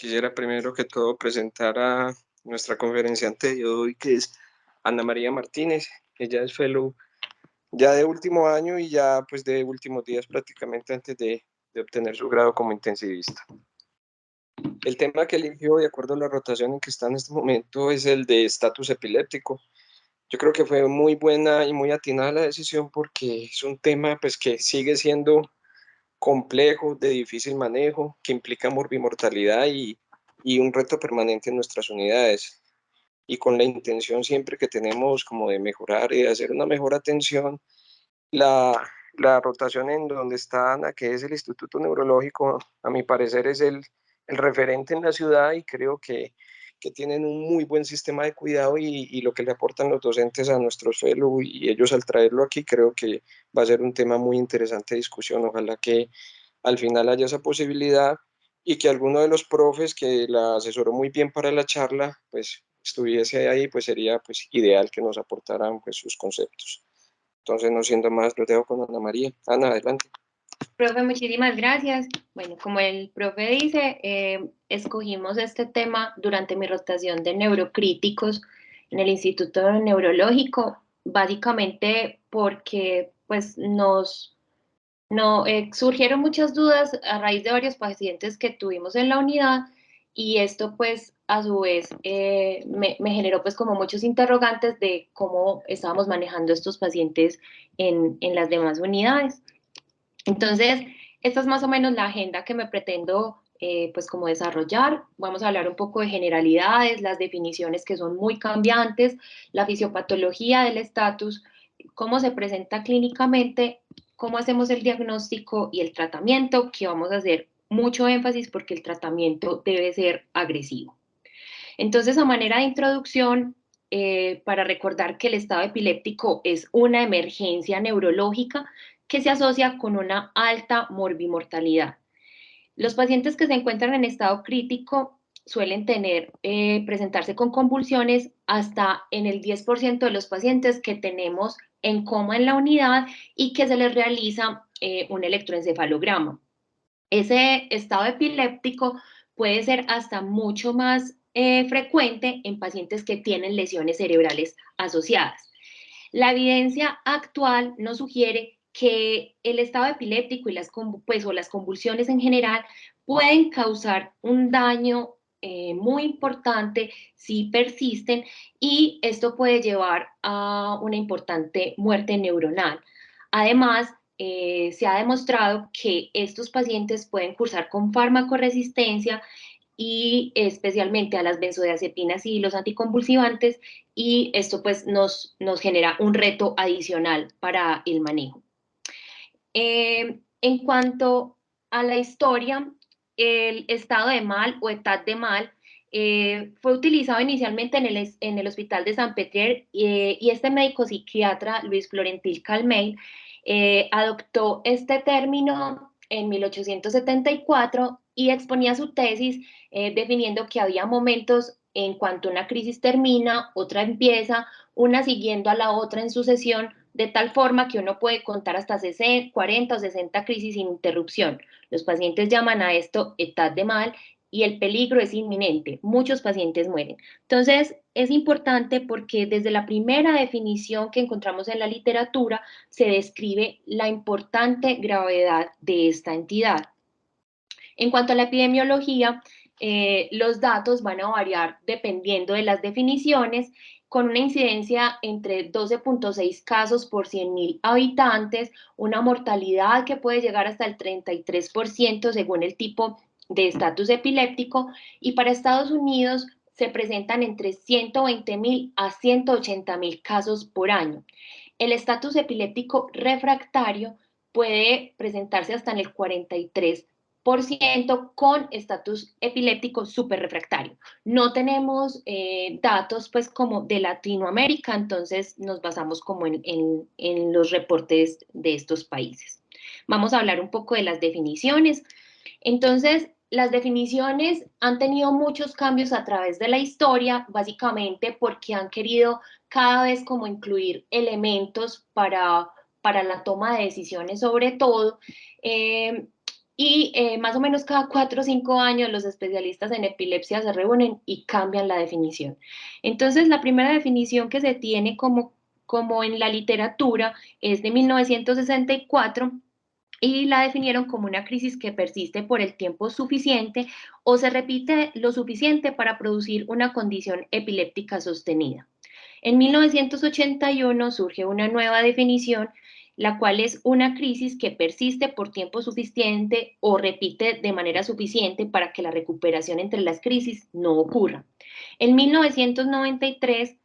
Quisiera primero que todo presentar a nuestra conferenciante de hoy, que es Ana María Martínez. Ella es fellow ya de último año y ya pues de últimos días prácticamente antes de obtener su grado como intensivista. El tema que eligió, de acuerdo a la rotación en que está en este momento, es el de estatus epiléptico. Yo creo que fue muy buena y muy atinada la decisión porque es un tema pues que sigue siendo complejo, de difícil manejo, que implica morbimortalidad y un reto permanente en nuestras unidades. Y con la intención siempre que tenemos como de mejorar y de hacer una mejor atención, la, la rotación en donde está Ana, que es el Instituto Neurológico, a mi parecer es el referente en la ciudad y creo que tienen un muy buen sistema de cuidado y lo que le aportan los docentes a nuestros fellow y ellos al traerlo aquí creo que va a ser un tema muy interesante de discusión. Ojalá que al final haya esa posibilidad y que alguno de los profes que la asesoró muy bien para la charla, pues estuviese ahí, pues sería pues ideal que nos aportaran pues sus conceptos. Entonces, no siendo más, lo dejo con Ana María. Ana, adelante. Profe, muchísimas gracias. Bueno, como el profe dice, escogimos este tema durante mi rotación de neurocríticos en el Instituto Neurológico, básicamente porque pues no, surgieron muchas dudas a raíz de varios pacientes que tuvimos en la unidad y esto pues a su vez me generó pues como muchos interrogantes de cómo estábamos manejando estos pacientes en las demás unidades. Entonces, esta es más o menos la agenda que me pretendo pues como desarrollar. Vamos a hablar un poco de generalidades, las definiciones que son muy cambiantes, la fisiopatología del estatus, cómo se presenta clínicamente, cómo hacemos el diagnóstico y el tratamiento, que vamos a hacer mucho énfasis porque el tratamiento debe ser agresivo. Entonces, a manera de introducción, para recordar que el estado epiléptico es una emergencia neurológica que se asocia con una alta morbimortalidad. Los pacientes que se encuentran en estado crítico suelen presentarse con convulsiones hasta en el 10% de los pacientes que tenemos en coma en la unidad y que se les realiza un electroencefalograma. Ese estado epiléptico puede ser hasta mucho más frecuente en pacientes que tienen lesiones cerebrales asociadas. La evidencia actual nos sugiere que el estado epiléptico y las convulsiones en general pueden causar un daño muy importante si persisten y esto puede llevar a una importante muerte neuronal. Además, se ha demostrado que estos pacientes pueden cursar con farmacoresistencia y especialmente a las benzodiazepinas y los anticonvulsivantes y esto pues nos genera un reto adicional para el manejo. En cuanto a la historia, el estado de mal o ETAD de mal fue utilizado inicialmente en el Hospital de San Peter y este médico psiquiatra, Luis Florentil Calmey, adoptó este término en 1874 y exponía su tesis definiendo que había momentos en cuanto una crisis termina, otra empieza, una siguiendo a la otra en sucesión, de tal forma que uno puede contar hasta 60, 40 o 60 crisis sin interrupción. Los pacientes llaman a esto ETAD de mal y el peligro es inminente. Muchos pacientes mueren. Entonces, es importante porque desde la primera definición que encontramos en la literatura se describe la importante gravedad de esta entidad. En cuanto a la epidemiología, los datos van a variar dependiendo de las definiciones, con una incidencia entre 12.6 casos por 100.000 habitantes, una mortalidad que puede llegar hasta el 33% según el tipo de estatus epiléptico, y para Estados Unidos se presentan entre 120.000 a 180.000 casos por año. El estatus epiléptico refractario puede presentarse hasta en el 43% con estatus epiléptico superrefractario. No tenemos datos pues como de Latinoamérica, entonces nos basamos como en los reportes de estos países. Vamos a hablar un poco de las definiciones. Entonces, las definiciones han tenido muchos cambios a través de la historia, básicamente porque han querido cada vez como incluir elementos para la toma de decisiones sobre todo. y más o menos cada 4 o 5 años los especialistas en epilepsia se reúnen y cambian la definición. Entonces, la primera definición que se tiene como en la literatura es de 1964 y la definieron como una crisis que persiste por el tiempo suficiente o se repite lo suficiente para producir una condición epiléptica sostenida. En 1981 surge una nueva definición, la cual es una crisis que persiste por tiempo suficiente o repite de manera suficiente para que la recuperación entre las crisis no ocurra. En 1993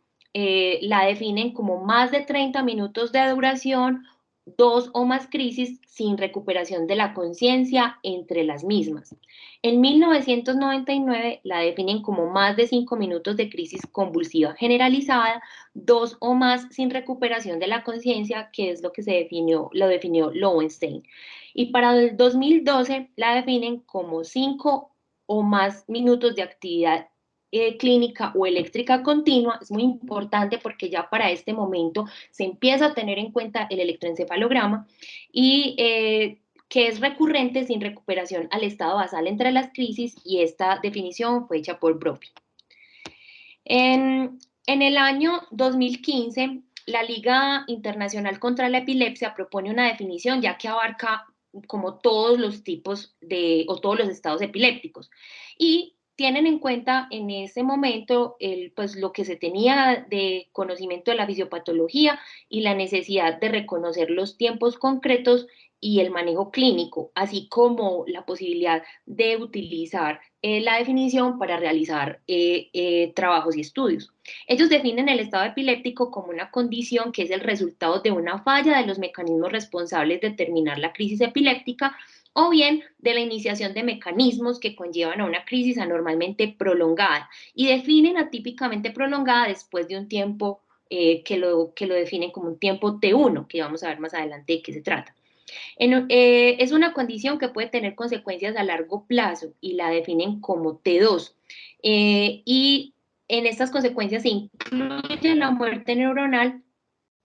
la definen como más de 30 minutos de duración, dos o más crisis sin recuperación de la conciencia entre las mismas. En 1999 la definen como más de 5 minutos de crisis convulsiva generalizada, dos o más sin recuperación de la conciencia, que es lo que lo definió Lowenstein. Y para el 2012 la definen como 5 o más minutos de actividad clínica o eléctrica continua. Es muy importante porque ya para este momento se empieza a tener en cuenta el electroencefalograma y que es recurrente sin recuperación al estado basal entre las crisis, y esta definición fue hecha por Brophy. En el año 2015, la Liga Internacional contra la Epilepsia propone una definición ya que abarca como todos los tipos o todos los estados epilépticos, y tienen en cuenta en ese momento pues lo que se tenía de conocimiento de la fisiopatología y la necesidad de reconocer los tiempos concretos y el manejo clínico, así como la posibilidad de utilizar la definición para realizar trabajos y estudios. Ellos definen el estado epiléptico como una condición que es el resultado de una falla de los mecanismos responsables de terminar la crisis epiléptica o bien de la iniciación de mecanismos que conllevan a una crisis anormalmente prolongada, y definen atípicamente prolongada después de un tiempo que lo definen como un tiempo T1, que vamos a ver más adelante de qué se trata. Es una condición que puede tener consecuencias a largo plazo y la definen como T2. Y en estas consecuencias se incluye la muerte neuronal,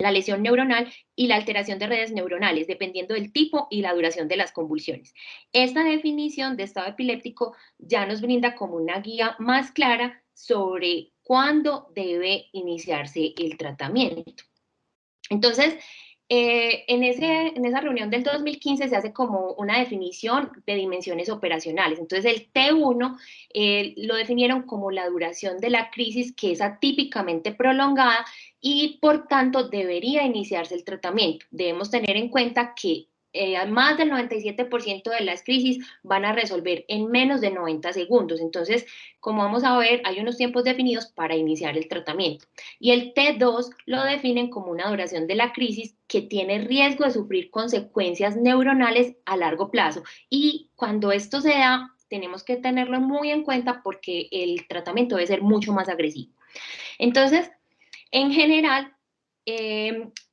la lesión neuronal y la alteración de redes neuronales, dependiendo del tipo y la duración de las convulsiones. Esta definición de estado epiléptico ya nos brinda como una guía más clara sobre cuándo debe iniciarse el tratamiento. Entonces, en esa reunión del 2015 se hace como una definición de dimensiones operacionales. Entonces, el T1 lo definieron como la duración de la crisis, que es atípicamente prolongada y por tanto debería iniciarse el tratamiento. Debemos tener en cuenta que más del 97% de las crisis van a resolver en menos de 90 segundos. Entonces, como vamos a ver, hay unos tiempos definidos para iniciar el tratamiento. Y el T2 lo definen como una duración de la crisis que tiene riesgo de sufrir consecuencias neuronales a largo plazo. Y cuando esto se da, tenemos que tenerlo muy en cuenta porque el tratamiento debe ser mucho más agresivo. Entonces, en general,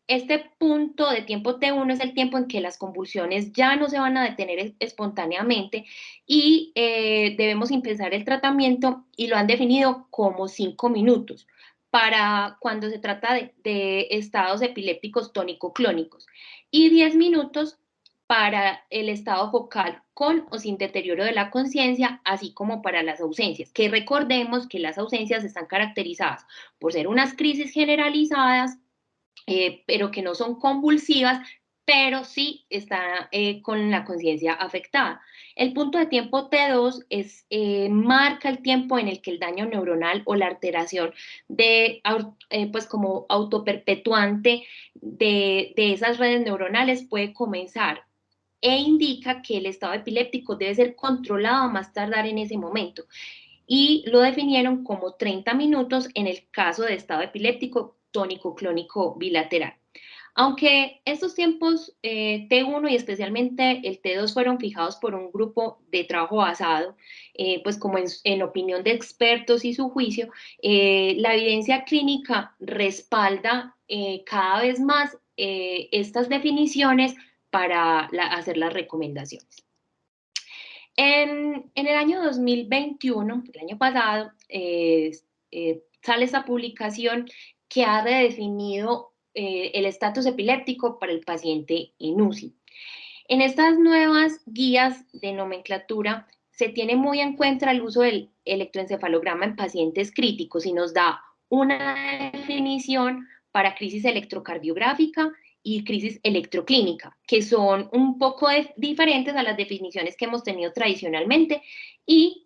este punto de tiempo T1 es el tiempo en que las convulsiones ya no se van a detener espontáneamente y debemos empezar el tratamiento, y lo han definido como 5 minutos para cuando se trata de estados epilépticos tónico-clónicos y 10 minutos para el estado focal con o sin deterioro de la conciencia, así como para las ausencias, que recordemos que las ausencias están caracterizadas por ser unas crisis generalizadas, pero que no son convulsivas, pero sí está con la conciencia afectada. El punto de tiempo T2 marca el tiempo en el que el daño neuronal o la alteración pues como autoperpetuante de esas redes neuronales puede comenzar, e indica que el estado epiléptico debe ser controlado a más tardar en ese momento, y lo definieron como 30 minutos en el caso de estado epiléptico tónico-clónico bilateral. Aunque estos tiempos T1 y especialmente el T2 fueron fijados por un grupo de trabajo basado, pues como en opinión de expertos y su juicio, la evidencia clínica respalda cada vez más estas definiciones para hacer las recomendaciones. En el año 2021, el año pasado, sale esta publicación que ha redefinido el estatus epiléptico para el paciente en UCI. En estas nuevas guías de nomenclatura se tiene muy en cuenta el uso del electroencefalograma en pacientes críticos y nos da una definición para crisis electrocardiográfica y crisis electroclínica, que son un poco diferentes a las definiciones que hemos tenido tradicionalmente y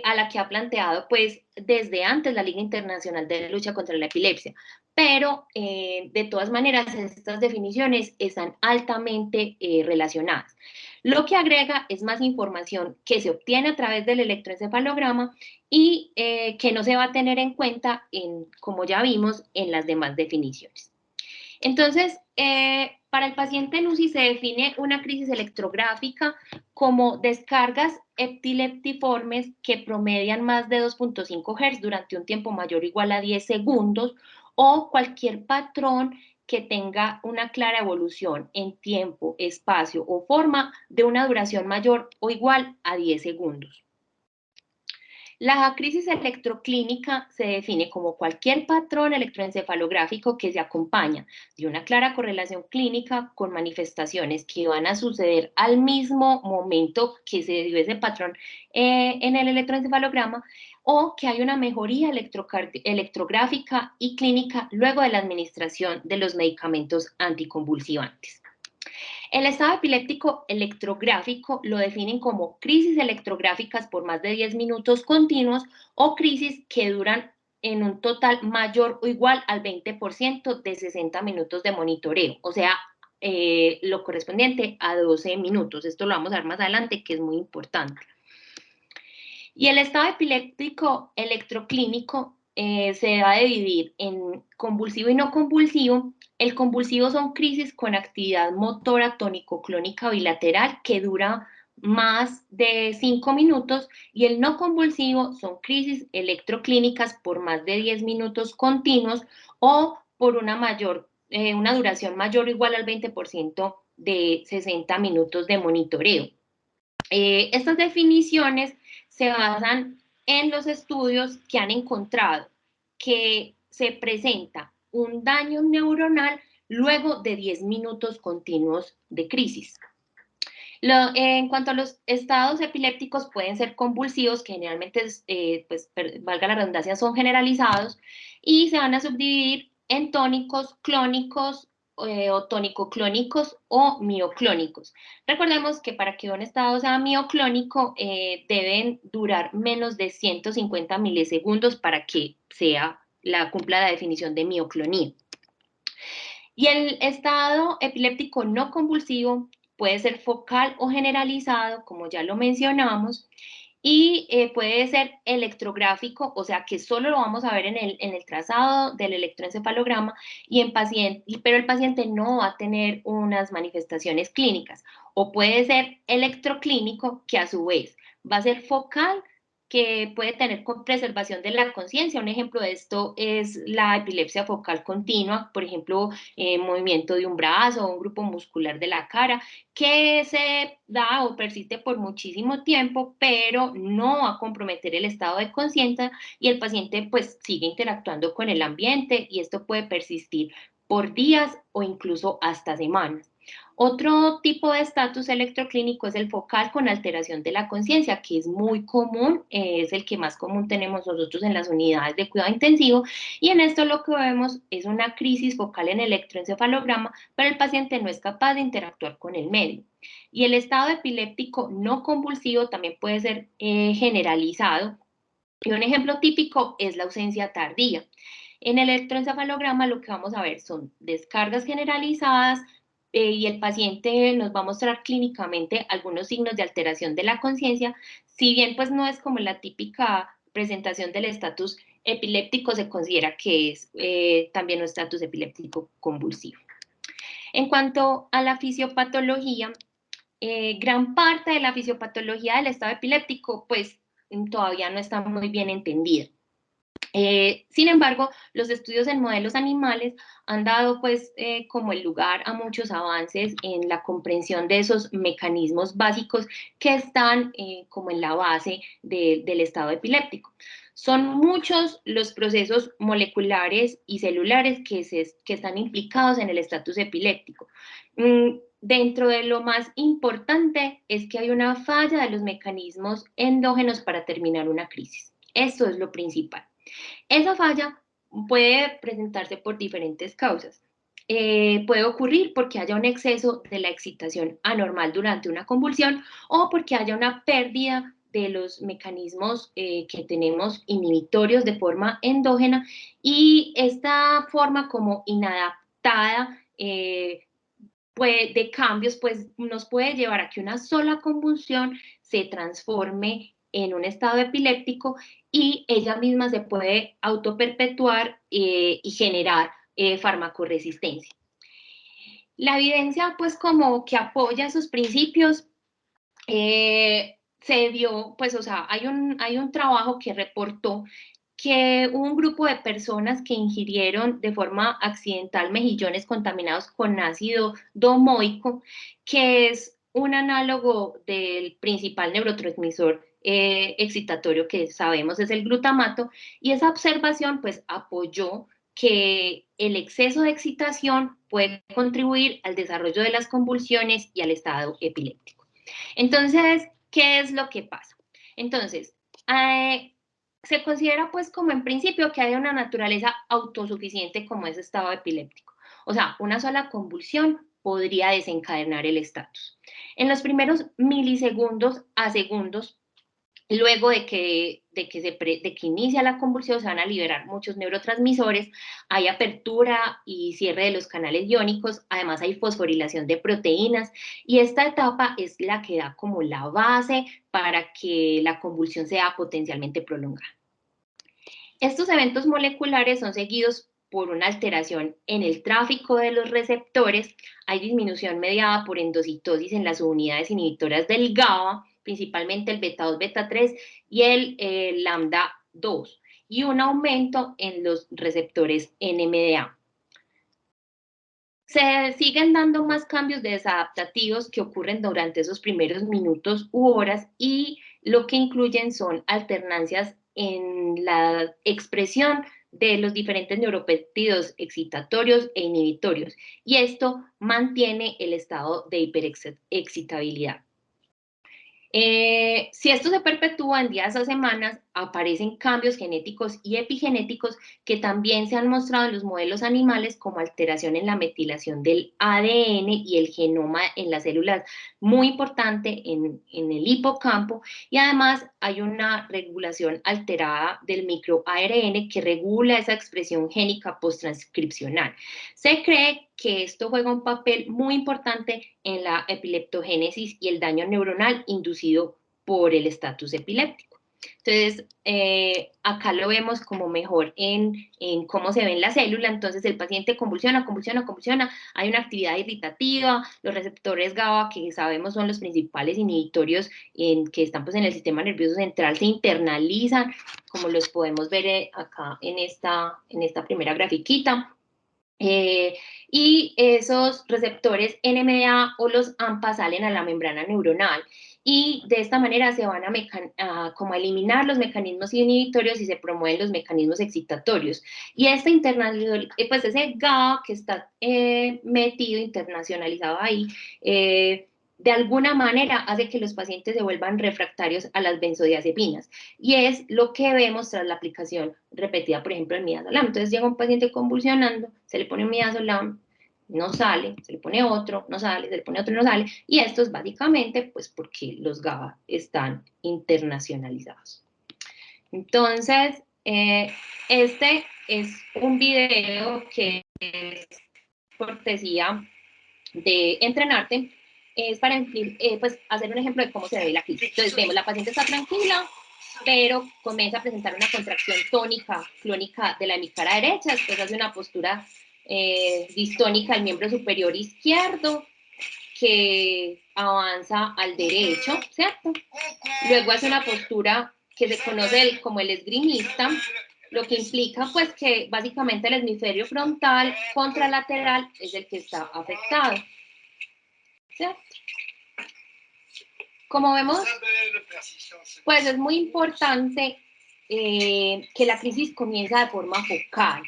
a la que ha planteado pues desde antes la Liga Internacional de Lucha contra la Epilepsia. Pero de todas maneras estas definiciones están altamente relacionadas. Lo que agrega es más información que se obtiene a través del electroencefalograma y que no se va a tener en cuenta, como ya vimos, en las demás definiciones. Entonces, para el paciente en UCI se define una crisis electrográfica como descargas epileptiformes que promedian más de 2.5 Hz durante un tiempo mayor o igual a 10 segundos o cualquier patrón que tenga una clara evolución en tiempo, espacio o forma de una duración mayor o igual a 10 segundos. La crisis electroclínica se define como cualquier patrón electroencefalográfico que se acompaña de una clara correlación clínica con manifestaciones que van a suceder al mismo momento que se dio ese patrón en el electroencefalograma o que hay una mejoría electrográfica y clínica luego de la administración de los medicamentos anticonvulsivantes. El estado epiléptico electrográfico lo definen como crisis electrográficas por más de 10 minutos continuos o crisis que duran en un total mayor o igual al 20% de 60 minutos de monitoreo, o sea, lo correspondiente a 12 minutos. Esto lo vamos a ver más adelante, que es muy importante. Y el estado epiléptico electroclínico se va a dividir en convulsivo y no convulsivo. El convulsivo son crisis con actividad motora tónico-clónica bilateral que dura más de 5 minutos y el no convulsivo son crisis electroclínicas por más de 10 minutos continuos o por una duración mayor o igual al 20% de 60 minutos de monitoreo. Estas definiciones se basan en los estudios que han encontrado que se presenta un daño neuronal luego de 10 minutos continuos de crisis. En cuanto a los estados epilépticos, pueden ser convulsivos, que generalmente, pues, valga la redundancia, son generalizados, y se van a subdividir en tónicos, clónicos, o tónico-clónicos o mioclónicos. Recordemos que para que un estado sea mioclónico deben durar menos de 150 milisegundos para que cumpla la definición de mioclonía. Y el estado epiléptico no convulsivo puede ser focal o generalizado, como ya lo mencionamos, y puede ser electrográfico, o sea que solo lo vamos a ver en el trazado del electroencefalograma, pero el paciente no va a tener unas manifestaciones clínicas. O puede ser electroclínico, que a su vez va a ser focal, que puede tener preservación de la conciencia. Un ejemplo de esto es la epilepsia focal continua, por ejemplo, movimiento de un brazo o un grupo muscular de la cara, que se da o persiste por muchísimo tiempo, pero no va a comprometer el estado de conciencia y el paciente pues sigue interactuando con el ambiente y esto puede persistir por días o incluso hasta semanas. Otro tipo de estatus electroclínico es el focal con alteración de la conciencia, que es muy común, es el que más común tenemos nosotros en las unidades de cuidado intensivo, y en esto lo que vemos es una crisis focal en electroencefalograma, pero el paciente no es capaz de interactuar con el medio. Y el estado epiléptico no convulsivo también puede ser generalizado, y un ejemplo típico es la ausencia tardía. En el electroencefalograma lo que vamos a ver son descargas generalizadas, y el paciente nos va a mostrar clínicamente algunos signos de alteración de la conciencia, si bien pues no es como la típica presentación del estatus epiléptico, se considera que es también un estatus epiléptico convulsivo. En cuanto a la fisiopatología, gran parte de la fisiopatología del estado epiléptico pues todavía no está muy bien entendida. Sin embargo, los estudios en modelos animales han dado pues como el lugar a muchos avances en la comprensión de esos mecanismos básicos que están como en la base del estado epiléptico. Son muchos los procesos moleculares y celulares que están implicados en el estatus epiléptico. dentro de lo más importante es que hay una falla de los mecanismos endógenos para terminar una crisis. Eso es lo principal. Esa falla puede presentarse por diferentes causas. Puede ocurrir porque haya un exceso de la excitación anormal durante una convulsión o porque haya una pérdida de los mecanismos que tenemos inhibitorios de forma endógena, y esta forma como inadaptada de cambios pues nos puede llevar a que una sola convulsión se transforme en un estado epiléptico y ella misma se puede autoperpetuar y generar farmacoresistencia. La evidencia, pues, como que apoya esos principios, se vio, pues, o sea, hay un trabajo que reportó que un grupo de personas que ingirieron de forma accidental mejillones contaminados con ácido domoico, que es un análogo del principal neurotransmisor excitatorio que sabemos es el glutamato, y esa observación pues apoyó que el exceso de excitación puede contribuir al desarrollo de las convulsiones y al estado epiléptico. Entonces, ¿qué es lo que pasa? Entonces, se considera pues como en principio que hay una naturaleza autosuficiente como ese estado epiléptico. O sea, una sola convulsión podría desencadenar el estatus. En los primeros milisegundos a segundos, luego de que inicia la convulsión, se van a liberar muchos neurotransmisores, hay apertura y cierre de los canales iónicos, además hay fosforilación de proteínas, y esta etapa es la que da como la base para que la convulsión sea potencialmente prolongada. Estos eventos moleculares son seguidos por una alteración en el tráfico de los receptores, hay disminución mediada por endocitosis en las unidades inhibitoras del GABA, principalmente el beta-2, beta-3 y el lambda-2, y un aumento en los receptores NMDA. Se siguen dando más cambios desadaptativos que ocurren durante esos primeros minutos u horas, y lo que incluyen son alternancias en la expresión de los diferentes neuropéptidos excitatorios e inhibitorios, y esto mantiene el estado de hiperexcitabilidad. Si esto se perpetúa en días o semanas, aparecen cambios genéticos y epigenéticos que también se han mostrado en los modelos animales como alteración en la metilación del ADN y el genoma en las células, muy importante en el hipocampo, y además hay una regulación alterada del microARN que regula esa expresión génica posttranscripcional. Se cree que esto juega un papel muy importante en la epileptogénesis y el daño neuronal inducido por el estatus epiléptico. Entonces, acá lo vemos como mejor en cómo se ve en la célula. Entonces, el paciente convulsiona, convulsiona, convulsiona, hay una actividad irritativa, los receptores GABA, que sabemos son los principales inhibitorios que están pues, en el sistema nervioso central, se internalizan, como los podemos ver acá en esta primera grafiquita. Y esos receptores NMDA o los AMPA salen a la membrana neuronal, y de esta manera se van como a eliminar los mecanismos inhibitorios y se promueven los mecanismos excitatorios. Y esta pues ese GABA que está metido, internacionalizado ahí, de alguna manera hace que los pacientes se vuelvan refractarios a las benzodiazepinas, y es lo que vemos tras la aplicación repetida, por ejemplo, del midazolam. Entonces llega un paciente convulsionando, se le pone un midazolam, no sale, se le pone otro, no sale, se le pone otro, no sale, y esto es básicamente pues porque los GABA están internacionalizados. Entonces, este es un video que es cortesía de Entrenarte, es para pues, hacer un ejemplo de cómo se ve la crisis. Entonces vemos, la paciente está tranquila, pero comienza a presentar una contracción tónica, clónica de la hemicara derecha, después hace una postura distónica del miembro superior izquierdo, que avanza al derecho, ¿cierto? Luego hace una postura que se conoce como el esgrimista, lo que implica pues que básicamente el hemisferio frontal contralateral es el que está afectado, ¿cierto? Como vemos, pues es muy importante que la crisis comienza de forma focal.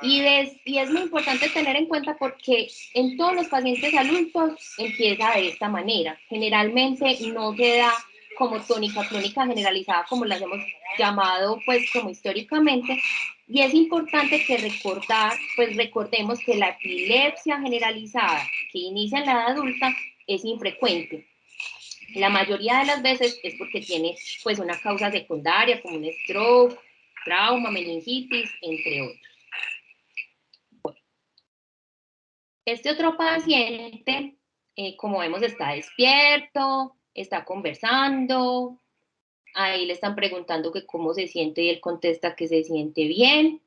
Y es muy importante tener en cuenta porque en todos los pacientes adultos empieza de esta manera. Generalmente no se da como tónica clónica generalizada como las hemos llamado pues como históricamente, y es importante que recordemos que la epilepsia generalizada que inicia en la edad adulta es infrecuente. La mayoría de las veces es porque tiene pues una causa secundaria como un stroke, trauma, meningitis, entre otros. Este otro paciente, como vemos, está despierto, está conversando, ahí le están preguntando que cómo se siente y él contesta que se siente bien.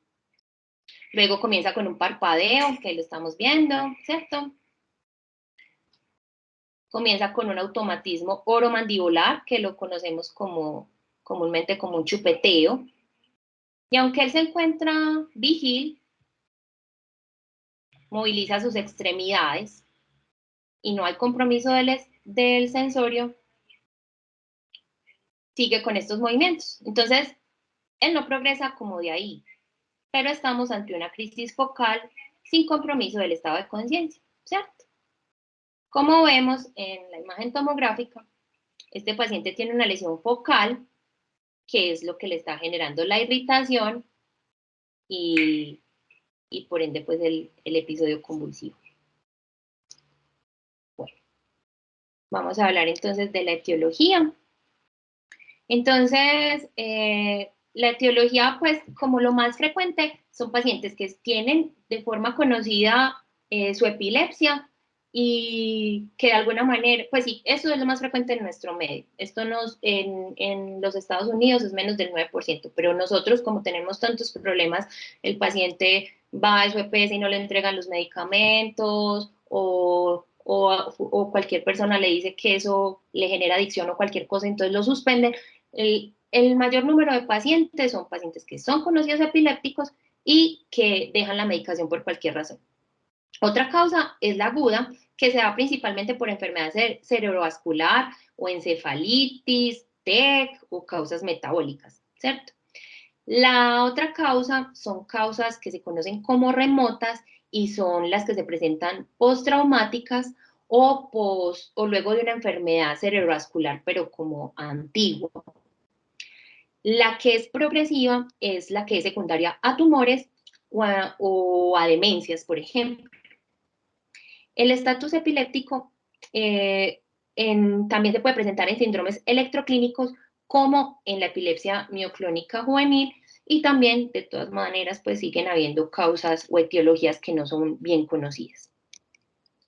Luego comienza con un parpadeo, que lo estamos viendo, ¿cierto? Comienza con un automatismo oromandibular, que lo conocemos comúnmente como un chupeteo. Y aunque él se encuentra vigil, moviliza sus extremidades y no hay compromiso del sensorio, sigue con estos movimientos. Entonces, él no progresa como de ahí, pero estamos ante una crisis focal sin compromiso del estado de conciencia, ¿cierto? Como vemos en la imagen tomográfica, este paciente tiene una lesión focal, que es lo que le está generando la irritación y por ende, pues el episodio convulsivo. Bueno, vamos a hablar entonces de la etiología. Entonces, la etiología, pues, como lo más frecuente, son pacientes que tienen de forma conocida su epilepsia y que de alguna manera, pues sí, eso es lo más frecuente en nuestro medio. Esto en los Estados Unidos es menos del 9%, pero nosotros, como tenemos tantos problemas, el paciente va a su EPS y no le entregan los medicamentos o cualquier persona le dice que eso le genera adicción o cualquier cosa, entonces lo suspenden. El mayor número de pacientes son pacientes que son conocidos epilépticos y que dejan la medicación por cualquier razón. Otra causa es la aguda, que se da principalmente por enfermedad cerebrovascular o encefalitis, TEC o causas metabólicas, ¿cierto? La otra causa son causas que se conocen como remotas y son las que se presentan postraumáticas o luego de una enfermedad cerebrovascular, pero como antigua. La que es progresiva es la que es secundaria a tumores o a demencias, por ejemplo. El estatus epiléptico también se puede presentar en síndromes electroclínicos como en la epilepsia mioclónica juvenil y también, de todas maneras, pues siguen habiendo causas o etiologías que no son bien conocidas.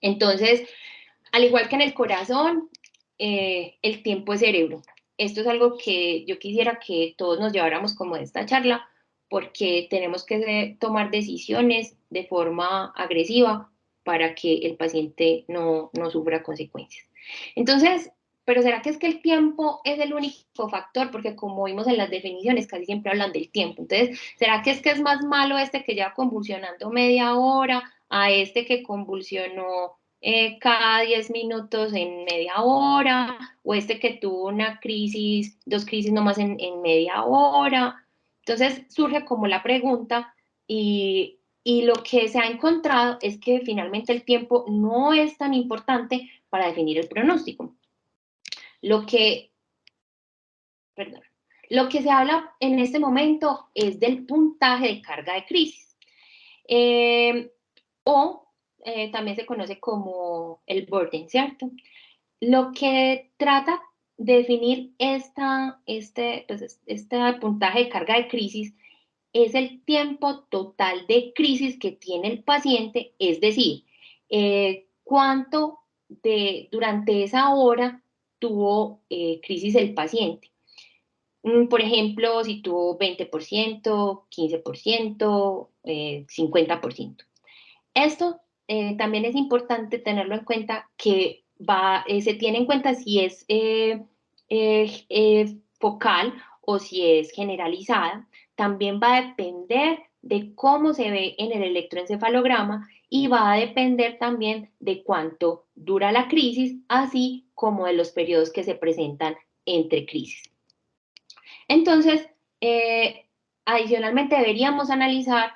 Entonces, al igual que en el corazón, el tiempo es cerebro. Esto es algo que yo quisiera que todos nos lleváramos como de esta charla, porque tenemos que tomar decisiones de forma agresiva para que el paciente no sufra consecuencias. Entonces, pero ¿será que es que el tiempo es el único factor? Porque como vimos en las definiciones, casi siempre hablan del tiempo. Entonces, ¿será que es más malo este que lleva convulsionando media hora a este que convulsionó cada 10 minutos en media hora, o este que tuvo una crisis, 2 crisis nomás en media hora? Entonces surge como la pregunta y lo que se ha encontrado es que finalmente el tiempo no es tan importante para definir el pronóstico. Lo que se habla en este momento es del puntaje de carga de crisis. También se conoce como el burden, ¿cierto? Lo que trata de definir este puntaje de carga de crisis es el tiempo total de crisis que tiene el paciente, es decir, cuánto durante esa hora tuvo crisis el paciente. Por ejemplo, si tuvo 20%, 15%, 50%. Esto también es importante tenerlo en cuenta que se tiene en cuenta si es focal o si es generalizada. También va a depender de cómo se ve en el electroencefalograma y va a depender también de cuánto dura la crisis, así como de los periodos que se presentan entre crisis. Entonces, adicionalmente deberíamos analizar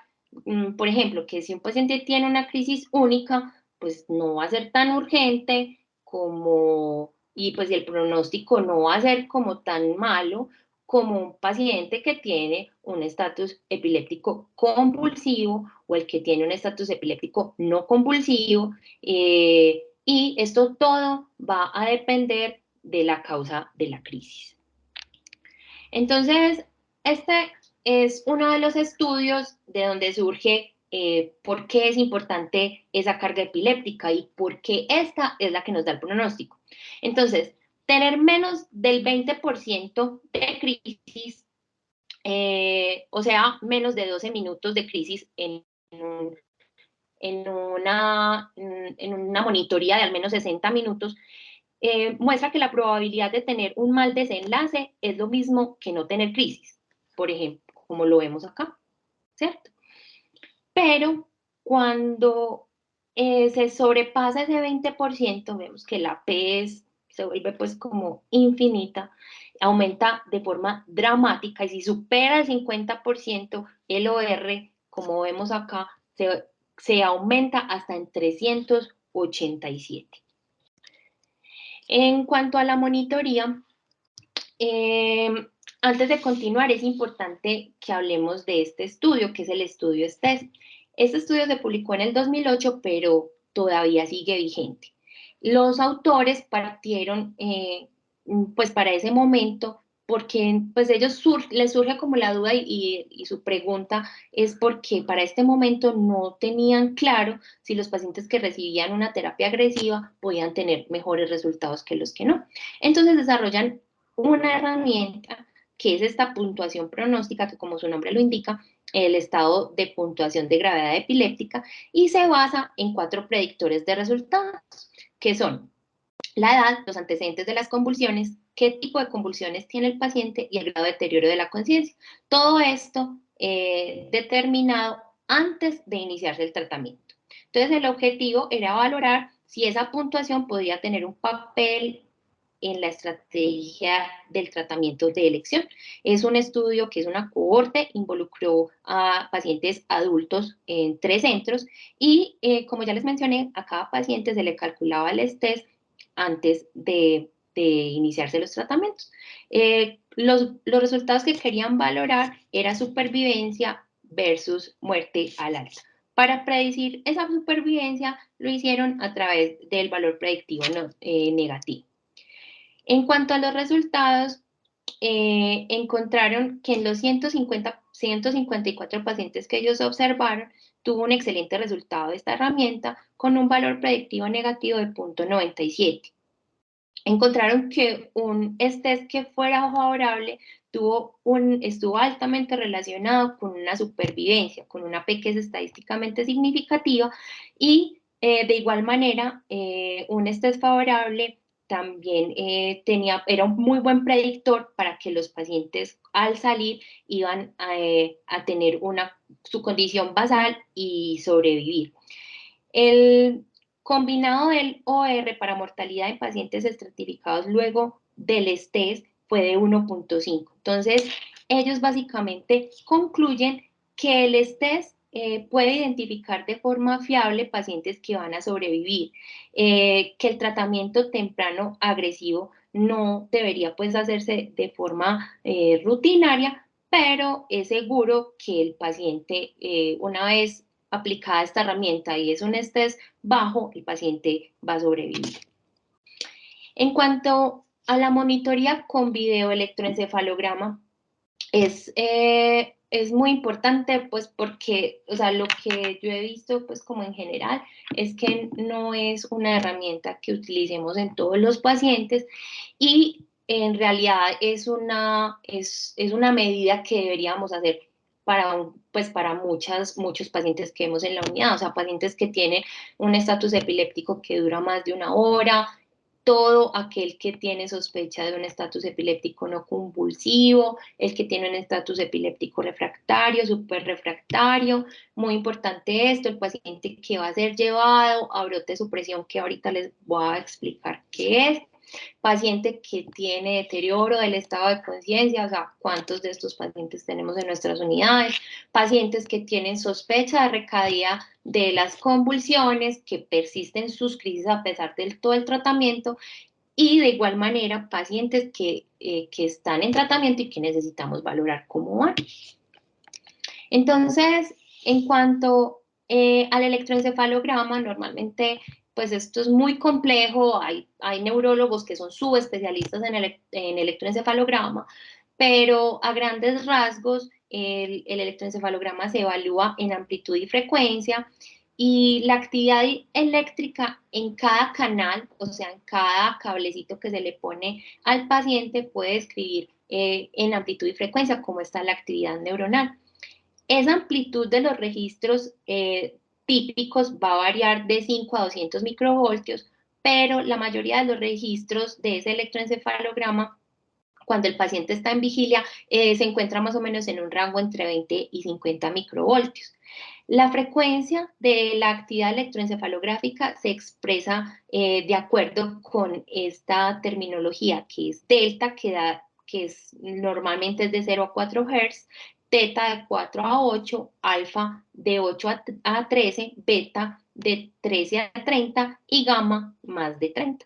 por ejemplo, que si un paciente tiene una crisis única, pues no va a ser tan urgente como, y pues el pronóstico no va a ser como tan malo como un paciente que tiene un estatus epiléptico convulsivo o el que tiene un estatus epiléptico no convulsivo, y esto todo va a depender de la causa de la crisis. Entonces, este es uno de los estudios de donde surge por qué es importante esa carga epiléptica y por qué esta es la que nos da el pronóstico. Entonces, tener menos del 20% de crisis, o sea, menos de 12 minutos de crisis en una monitoría de al menos 60 minutos, muestra que la probabilidad de tener un mal desenlace es lo mismo que no tener crisis, por ejemplo, como lo vemos acá, ¿cierto? Pero cuando se sobrepasa ese 20%, vemos que la P se vuelve pues como infinita, aumenta de forma dramática y si supera el 50%, el OR, como vemos acá, se aumenta hasta en 387. En cuanto a la monitoría, antes de continuar, es importante que hablemos de este estudio, que es el estudio STES. Este estudio se publicó en el 2008, pero todavía sigue vigente. Los autores partieron, pues para ese momento, porque pues ellos les surge como la duda y su pregunta es porque para este momento no tenían claro si los pacientes que recibían una terapia agresiva podían tener mejores resultados que los que no. Entonces desarrollan una herramienta que es esta puntuación pronóstica, que como su nombre lo indica, el estado de puntuación de gravedad epiléptica, y se basa en 4 predictores de resultados, que son la edad, los antecedentes de las convulsiones, qué tipo de convulsiones tiene el paciente y el grado de deterioro de la conciencia. Todo esto determinado antes de iniciarse el tratamiento. Entonces, el objetivo era valorar si esa puntuación podía tener un papel en la estrategia del tratamiento de elección. Es un estudio que es una cohorte, involucró a pacientes adultos en 3 centros y, como ya les mencioné, a cada paciente se le calculaba el estrés antes de iniciarse los tratamientos. Los resultados que querían valorar era supervivencia versus muerte al alta. Para predecir esa supervivencia lo hicieron a través del valor predictivo negativo. En cuanto a los resultados, encontraron que en los 154 pacientes que ellos observaron, tuvo un excelente resultado de esta herramienta con un valor predictivo negativo de 0.97. Encontraron que un estrés que fuera favorable estuvo altamente relacionado con una supervivencia, con una P que es estadísticamente significativa y de igual manera un estrés favorable también era un muy buen predictor para que los pacientes al salir iban a tener su condición basal y sobrevivir. El combinado del OR para mortalidad en pacientes estratificados luego del STES fue de 1.5. Entonces, ellos básicamente concluyen que el STES puede identificar de forma fiable pacientes que van a sobrevivir, que el tratamiento temprano agresivo no debería pues hacerse de forma rutinaria, pero es seguro que el paciente una vez aplicada esta herramienta y es un estrés bajo, el paciente va a sobrevivir. En cuanto a la monitoría con videoelectroencefalograma, es muy importante, pues porque, o sea, lo que yo he visto, pues como en general, es que no es una herramienta que utilicemos en todos los pacientes y en realidad es una medida que deberíamos hacer pues para muchos pacientes que vemos en la unidad, o sea, pacientes que tienen un estatus epiléptico que dura más de 1 hora, todo aquel que tiene sospecha de un estatus epiléptico no convulsivo, el que tiene un estatus epiléptico refractario, superrefractario, muy importante esto, el paciente que va a ser llevado a brote de supresión, que ahorita les voy a explicar qué es, paciente que tiene deterioro del estado de conciencia, o sea, cuántos de estos pacientes tenemos en nuestras unidades, pacientes que tienen sospecha de recaída de las convulsiones, que persisten sus crisis a pesar del todo el tratamiento, y de igual manera pacientes que están en tratamiento y que necesitamos valorar cómo van. Entonces, en cuanto al electroencefalograma, normalmente, pues esto es muy complejo, hay neurólogos que son subespecialistas en electroencefalograma, pero a grandes rasgos el electroencefalograma se evalúa en amplitud y frecuencia, y la actividad eléctrica en cada canal, o sea, en cada cablecito que se le pone al paciente, puede describir en amplitud y frecuencia cómo está la actividad neuronal. Esa amplitud de los registros típicos va a variar de 5 a 200 microvoltios, pero la mayoría de los registros de ese electroencefalograma, cuando el paciente está en vigilia, se encuentra más o menos en un rango entre 20 y 50 microvoltios. La frecuencia de la actividad electroencefalográfica se expresa de acuerdo con esta terminología, que es delta, que normalmente es de 0 a 4 Hz, teta de 4 a 8, alfa de 8 a 13, beta de 13 a 30 y gamma más de 30.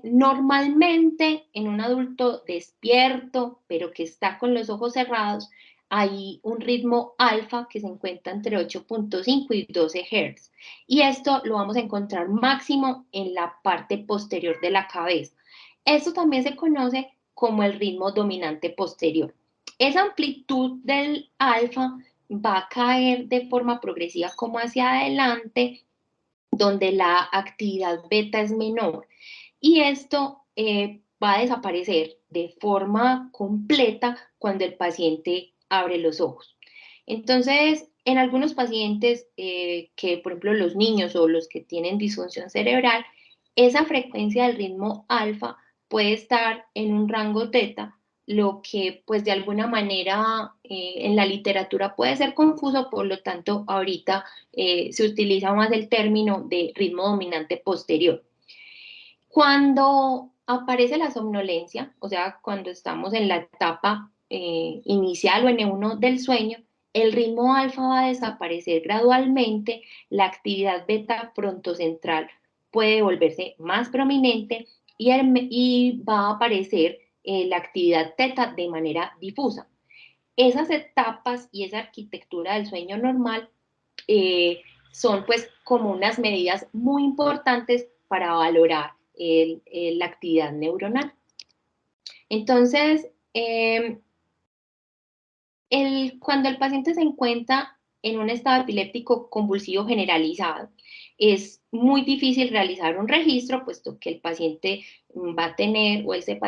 Normalmente en un adulto despierto, pero que está con los ojos cerrados, hay un ritmo alfa que se encuentra entre 8.5 y 12 Hz. Y esto lo vamos a encontrar máximo en la parte posterior de la cabeza. Esto también se conoce como el ritmo dominante posterior. Esa amplitud del alfa va a caer de forma progresiva como hacia adelante, donde la actividad beta es menor. Y esto va a desaparecer de forma completa cuando el paciente abre los ojos. Entonces, en algunos pacientes que, por ejemplo, los niños o los que tienen disfunción cerebral, esa frecuencia del ritmo alfa puede estar en un rango teta, lo que pues de alguna manera en la literatura puede ser confuso, por lo tanto ahorita se utiliza más el término de ritmo dominante posterior. Cuando aparece la somnolencia, o sea, cuando estamos en la etapa inicial o N1 del sueño, el ritmo alfa va a desaparecer gradualmente, la actividad beta frontocentral puede volverse más prominente y va a aparecer la actividad teta de manera difusa. Esas etapas y esa arquitectura del sueño normal son pues como unas medidas muy importantes para valorar la actividad neuronal. Entonces, cuando el paciente se encuentra en un estado epiléptico convulsivo generalizado, es muy difícil realizar un registro, puesto que el paciente va a tener, o ese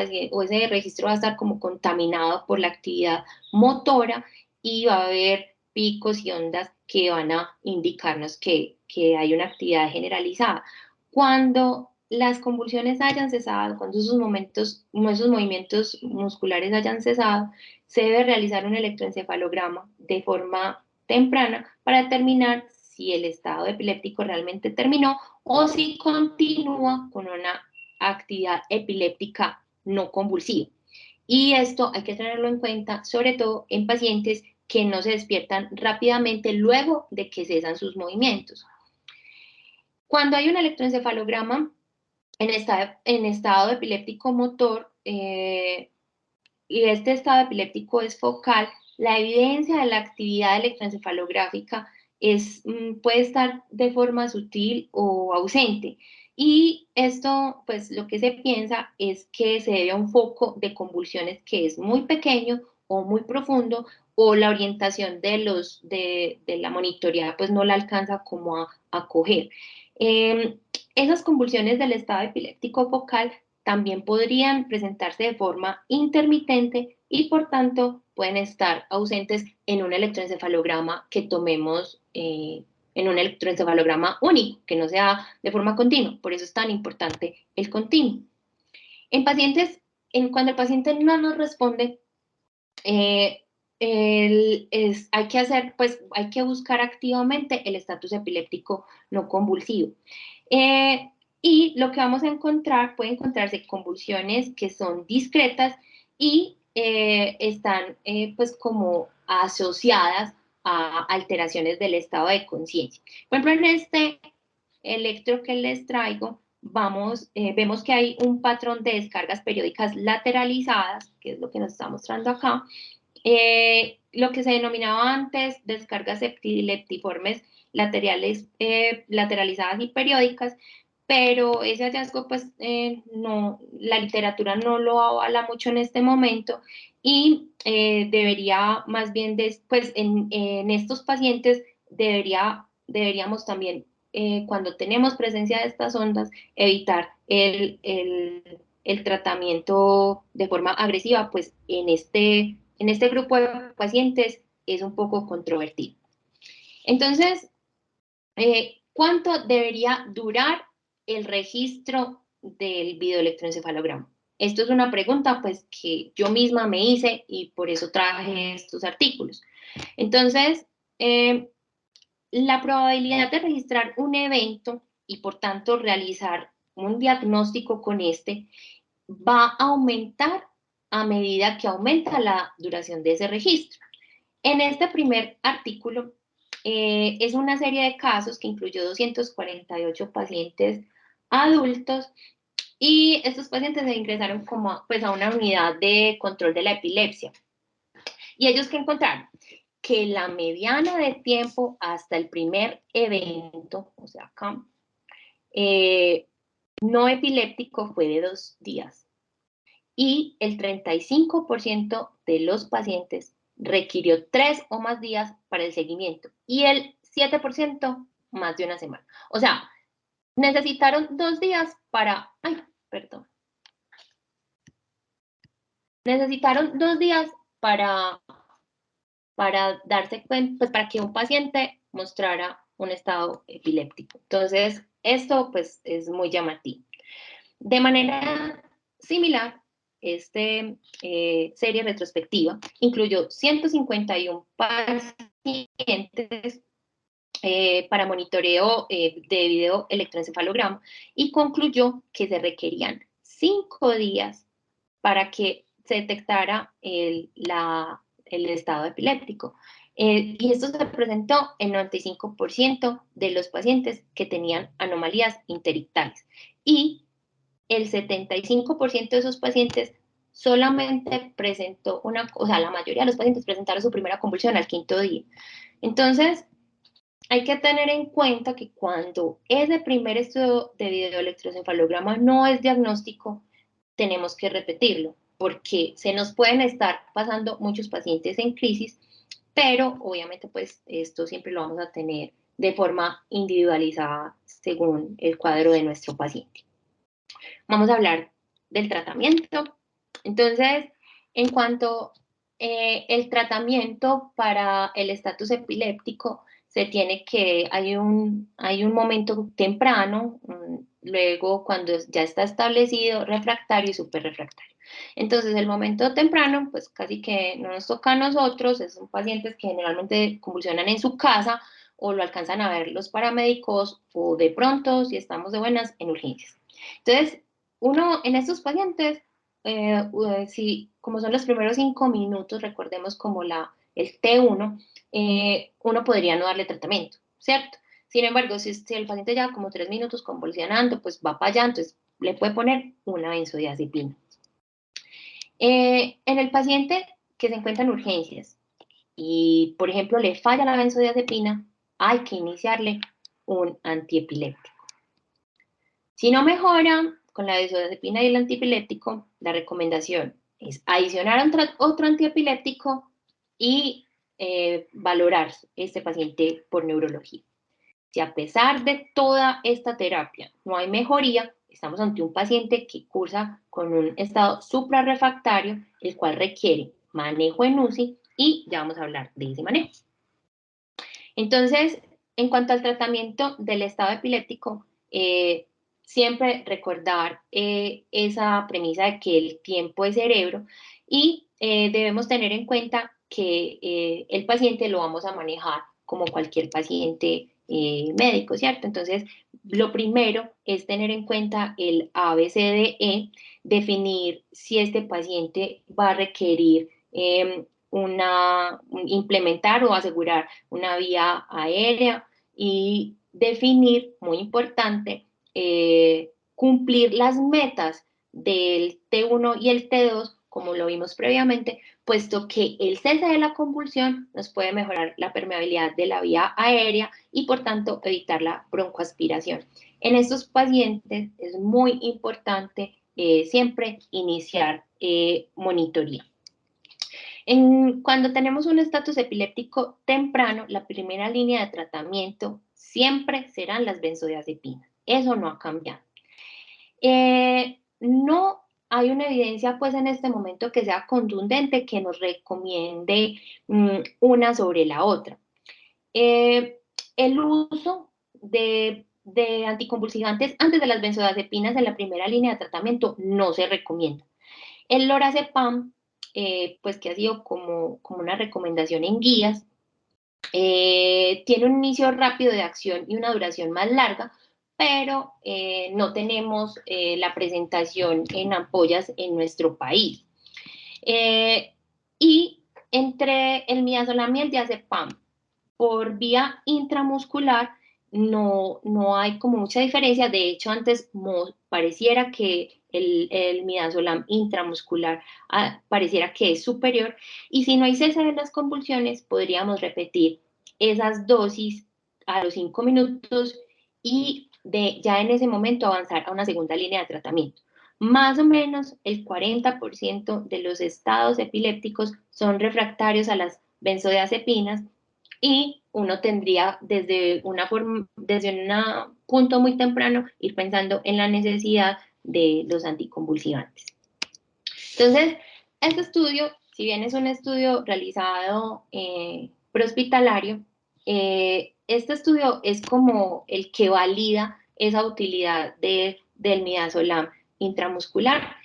registro va a estar como contaminado por la actividad motora, y va a haber picos y ondas que van a indicarnos que hay una actividad generalizada. Cuando las convulsiones hayan cesado, cuando esos movimientos musculares hayan cesado, se debe realizar un electroencefalograma de forma temprana para determinar si el estado epiléptico realmente terminó o si continúa con una actividad epiléptica no convulsiva. Y esto hay que tenerlo en cuenta, sobre todo en pacientes que no se despiertan rápidamente luego de que cesan sus movimientos. Cuando hay un electroencefalograma en estado epiléptico motor, y este estado epiléptico es focal, la evidencia de la actividad electroencefalográfica puede estar de forma sutil o ausente. Y esto, pues lo que se piensa es que se debe a un foco de convulsiones que es muy pequeño o muy profundo, o la orientación de la monitoreada pues no la alcanza como a coger. Esas convulsiones del estado epiléptico focal también podrían presentarse de forma intermitente y por tanto pueden estar ausentes en un electroencefalograma que tomemos en un electroencefalograma único, que no sea de forma continua. Por eso es tan importante el continuo. En pacientes, cuando el paciente no nos responde, hay que buscar activamente el estatus epiléptico no convulsivo. y lo que vamos a encontrar, puede encontrarse convulsiones que son discretas y están pues como asociadas a alteraciones del estado de conciencia. Por ejemplo, en este electro que les traigo, vemos que hay un patrón de descargas periódicas lateralizadas, que es lo que nos está mostrando acá, lo que se denominaba antes descargas leptiformes laterales, lateralizadas y periódicas, pero ese hallazgo, pues, no, la literatura no lo avala mucho en este momento y debería más bien, pues, en estos pacientes deberíamos también, cuando tenemos presencia de estas ondas, evitar el tratamiento de forma agresiva, pues en este grupo de pacientes es un poco controvertido. Entonces, ¿cuánto debería durar el registro del videoelectroencefalograma? Esto es una pregunta pues que yo misma me hice y por eso traje estos artículos. Entonces, la probabilidad de registrar un evento y por tanto realizar un diagnóstico con este va a aumentar a medida que aumenta la duración de ese registro. En este primer artículo es una serie de casos que incluyó 248 pacientes adultos y estos pacientes se ingresaron como pues, a una unidad de control de la epilepsia. ¿Y ellos qué encontraron? Que la mediana de tiempo hasta el primer evento, o sea, acá, no epiléptico fue de 2 días. Y el 35% de los pacientes requirió 3 o más días para el seguimiento y el 7% más de una semana. O sea, necesitaron 2 días para, perdón, necesitaron 2 días para darse cuenta, pues para que un paciente mostrara un estado epiléptico. Entonces, esto pues es muy llamativo. De manera similar, esta serie retrospectiva incluyó 151 pacientes para monitoreo de video electroencefalograma y concluyó que se requerían 5 días para que se detectara el estado epiléptico. Y esto se presentó en 95% de los pacientes que tenían anomalías interictales. Y el 75% de esos pacientes solamente presentó o sea, la mayoría de los pacientes presentaron su primera convulsión al 5.º día. Entonces, hay que tener en cuenta que cuando ese primer estudio de videoelectroencefalograma no es diagnóstico, tenemos que repetirlo, porque se nos pueden estar pasando muchos pacientes en crisis, pero obviamente pues esto siempre lo vamos a tener de forma individualizada según el cuadro de nuestro paciente. Vamos a hablar del tratamiento. Entonces, en cuanto el tratamiento para el estatus epiléptico, hay un momento temprano, luego cuando ya está establecido, refractario y superrefractario. Entonces, el momento temprano, pues casi que no nos toca a nosotros, son pacientes que generalmente convulsionan en su casa o lo alcanzan a ver los paramédicos o de pronto, si estamos de buenas, en urgencias. Entonces, uno en estos pacientes, como son los primeros 5 minutos, recordemos como el T1, uno podría no darle tratamiento, ¿cierto? Sin embargo, si el paciente ya como 3 minutos convulsionando, pues va para allá, entonces le puede poner una benzodiazepina. En el paciente que se encuentra en urgencias y, por ejemplo, le falla la benzodiazepina, hay que iniciarle un antiepiléptico. Si no mejora con la benzodiazepina y el antiepiléptico, la recomendación es adicionar otro antiepiléptico y valorar este paciente por neurología. Si a pesar de toda esta terapia no hay mejoría, estamos ante un paciente que cursa con un estado suprarrefractario, el cual requiere manejo en UCI y ya vamos a hablar de ese manejo. Entonces, en cuanto al tratamiento del estado epiléptico, siempre recordar esa premisa de que el tiempo es cerebro y debemos tener en cuenta que el paciente lo vamos a manejar como cualquier paciente médico, ¿cierto? Entonces, lo primero es tener en cuenta el ABCDE, definir si este paciente va a requerir implementar o asegurar una vía aérea y definir, muy importante, cumplir las metas del T1 y el T2, como lo vimos previamente, puesto que el cese de la convulsión nos puede mejorar la permeabilidad de la vía aérea y, por tanto, evitar la broncoaspiración. En estos pacientes es muy importante siempre iniciar monitoría. Cuando tenemos un estatus epiléptico temprano, la primera línea de tratamiento siempre serán las benzodiazepinas. Eso no ha cambiado. No hay una evidencia pues en este momento que sea contundente que nos recomiende una sobre la otra. El uso de anticonvulsivantes antes de las benzodiazepinas en la primera línea de tratamiento no se recomienda. El lorazepam, pues que ha sido como una recomendación en guías, tiene un inicio rápido de acción y una duración más larga, pero no tenemos la presentación en ampollas en nuestro país. Y entre el midazolam y el diazepam, por vía intramuscular, no hay como mucha diferencia. De hecho, antes pareciera que el midazolam intramuscular pareciera que es superior, y si no hay cese de las convulsiones, podríamos repetir esas dosis a los 5 minutos y ya en ese momento avanzar a una segunda línea de tratamiento. Más o menos el 40% de los estados epilépticos son refractarios a las benzodiazepinas, y uno tendría desde un punto muy temprano ir pensando en la necesidad de los anticonvulsivantes. Entonces, este estudio, si bien es un estudio realizado prehospitalario, este estudio es como el que valida esa utilidad del midazolam intramuscular.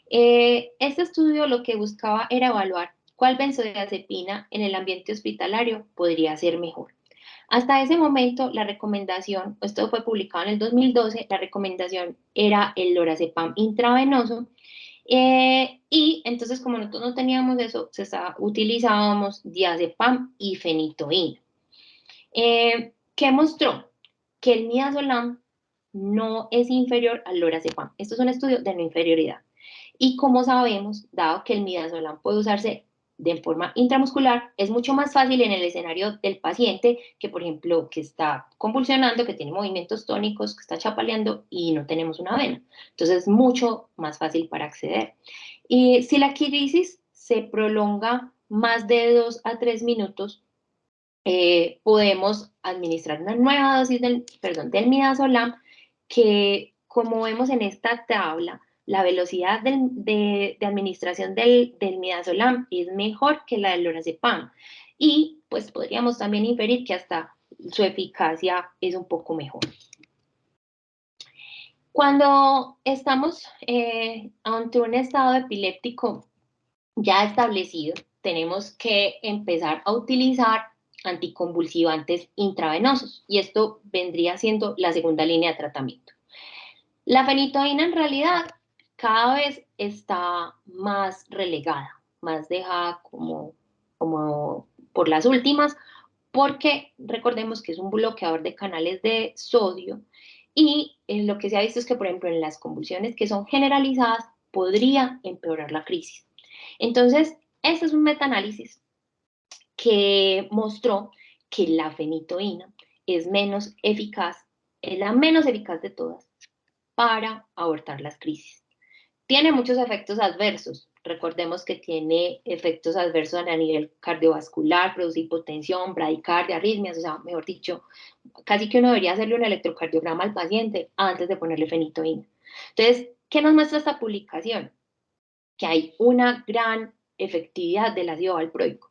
Este estudio lo que buscaba era evaluar cuál benzodiazepina en el ambiente hospitalario podría ser mejor. Hasta ese momento, la recomendación, esto fue publicado en el 2012, la recomendación era el lorazepam intravenoso, y entonces, como nosotros no teníamos eso, utilizábamos diazepam y fenitoína. ¿Qué mostró? Que el midazolam no es inferior al lorazepam. Esto es un estudio de no inferioridad. Y como sabemos, dado que el midazolam puede usarse de forma intramuscular, es mucho más fácil en el escenario del paciente que, por ejemplo, que está convulsionando, que tiene movimientos tónicos, que está chapaleando y no tenemos una vena. Entonces, es mucho más fácil para acceder. Y si la crisis se prolonga más de 2 a 3 minutos, podemos administrar una nueva dosis del midazolam, que, como vemos en esta tabla, la velocidad de administración del midazolam es mejor que la del lorazepam, y pues podríamos también inferir que hasta su eficacia es un poco mejor. Cuando estamos ante un estado epiléptico ya establecido, tenemos que empezar a utilizar anticonvulsivantes intravenosos, y esto vendría siendo la segunda línea de tratamiento. La fenitoína en realidad cada vez está más relegada, más dejada como por las últimas, porque recordemos que es un bloqueador de canales de sodio, y lo que se ha visto es que, por ejemplo, en las convulsiones que son generalizadas, podría empeorar la crisis. Entonces, este es un metaanálisis que mostró que la fenitoína es menos eficaz, es la menos eficaz de todas para abortar las crisis. Tiene muchos efectos adversos. Recordemos que tiene efectos adversos a nivel cardiovascular, produce hipotensión, bradicardia, arritmias, o sea, mejor dicho, casi que uno debería hacerle un electrocardiograma al paciente antes de ponerle fenitoína. Entonces, ¿qué nos muestra esta publicación? Que hay una gran efectividad del ácido valproico.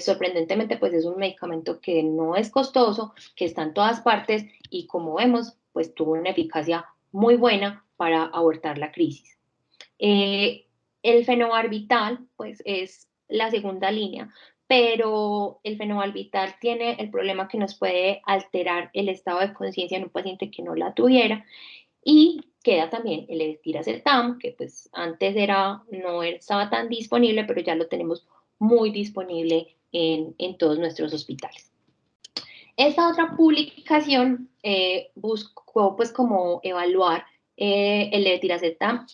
Sorprendentemente, pues es un medicamento que no es costoso, que está en todas partes, y como vemos, pues tuvo una eficacia muy buena para abortar la crisis. El fenobarbital, pues es la segunda línea, pero el fenobarbital tiene el problema que nos puede alterar el estado de conciencia en un paciente que no la tuviera, y queda también el levetiracetam, que pues antes no estaba tan disponible, pero ya lo tenemos muy disponible en todos nuestros hospitales. Esta otra publicación buscó pues como evaluar el levetiracetam,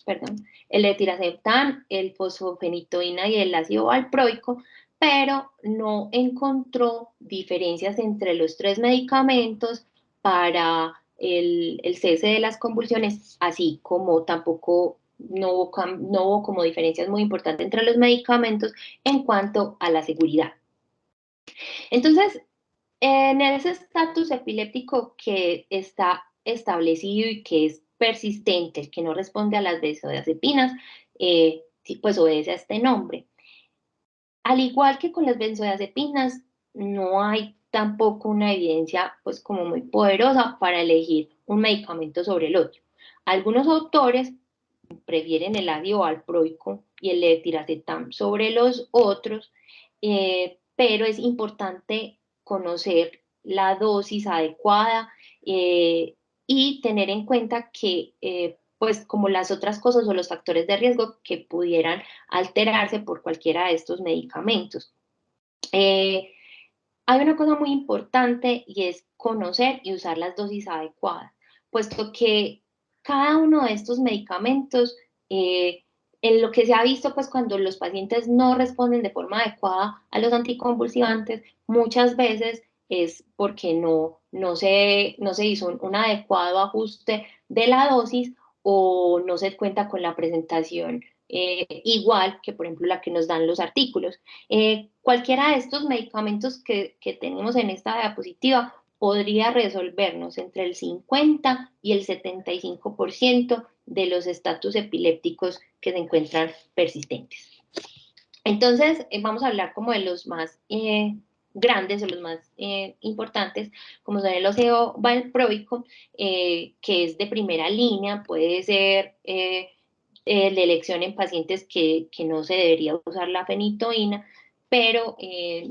el fosfenitoína y el ácido valproico, pero no encontró diferencias entre los tres medicamentos para el cese de las convulsiones, así como tampoco no hubo como diferencias muy importantes entre los medicamentos en cuanto a la seguridad. Entonces, en ese estatus epiléptico que está establecido y que es persistente, el que no responde a las benzodiazepinas, pues obedece a este nombre. Al igual que con las benzodiazepinas, no hay tampoco una evidencia pues como muy poderosa para elegir un medicamento sobre el otro. Algunos autores prefieren el ácido valproico y el levetiracetam sobre los otros, pero es importante conocer la dosis adecuada y tener en cuenta que, pues como las otras cosas o los factores de riesgo que pudieran alterarse por cualquiera de estos medicamentos. Hay una cosa muy importante y es conocer y usar las dosis adecuadas, puesto que cada uno de estos medicamentos, en lo que se ha visto, pues cuando los pacientes no responden de forma adecuada a los anticonvulsivantes, muchas veces es porque no se hizo un adecuado ajuste de la dosis o no se cuenta con la presentación igual que, por ejemplo, la que nos dan los artículos. Cualquiera de estos medicamentos que tenemos en esta diapositiva podría resolvernos entre el 50 y el 75% de los estatus epilépticos que se encuentran persistentes. Entonces, vamos a hablar como de los más grandes o los más importantes, como son el ácido valproico, que es de primera línea, puede ser de elección en pacientes que no se debería usar la fenitoína, pero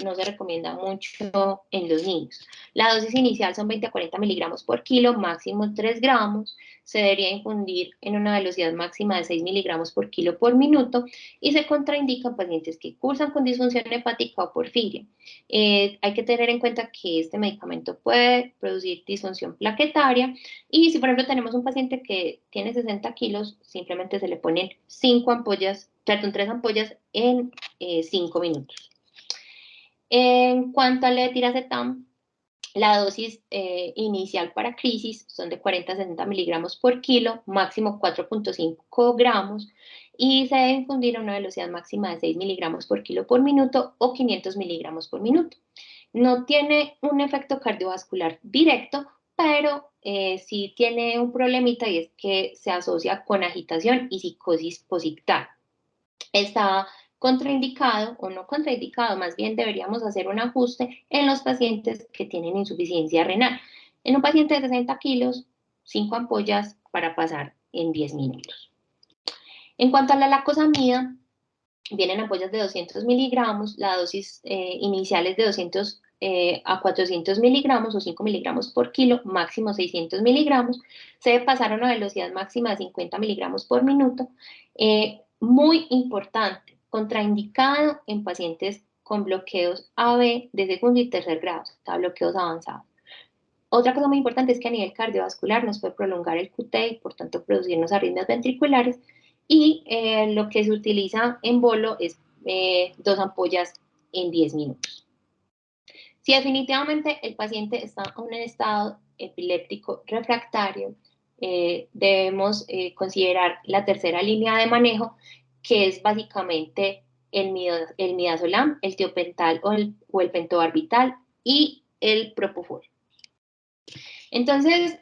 no se recomienda mucho en los niños. La dosis inicial son 20 a 40 miligramos por kilo, máximo 3 gramos. Se debería infundir en una velocidad máxima de 6 miligramos por kilo por minuto y se contraindica en pacientes que cursan con disfunción hepática o porfiria. Hay que tener en cuenta que este medicamento puede producir disfunción plaquetaria y si por ejemplo tenemos un paciente que tiene 60 kilos, simplemente se le ponen 3 ampollas en 5 minutos. En cuanto al levetiracetam, la dosis inicial para crisis son de 40 a 60 miligramos por kilo, máximo 4.5 gramos, y se debe infundir a una velocidad máxima de 6 miligramos por kilo por minuto o 500 miligramos por minuto. No tiene un efecto cardiovascular directo, pero sí tiene un problemita y es que se asocia con agitación y psicosis posictal. Está contraindicado o no contraindicado, más bien deberíamos hacer un ajuste en los pacientes que tienen insuficiencia renal. En un paciente de 60 kilos, 5 ampollas para pasar en 10 minutos. En cuanto a la lacosamida, vienen ampollas de 200 miligramos, la dosis inicial es de 200 a 400 miligramos o 5 miligramos por kilo, máximo 600 miligramos. Se debe pasar a una velocidad máxima de 50 miligramos por minuto. Muy importante, contraindicado en pacientes con bloqueos AB de segundo y tercer grado, o sea, bloqueos avanzados. Otra cosa muy importante es que a nivel cardiovascular nos puede prolongar el QT y por tanto producirnos arritmias ventriculares y lo que se utiliza en bolo es 2 ampollas en 10 minutos. Si definitivamente el paciente está en un estado epiléptico refractario, debemos considerar la tercera línea de manejo, que es básicamente el midazolam, el tiopental o el pentobarbital y el propofol. Entonces,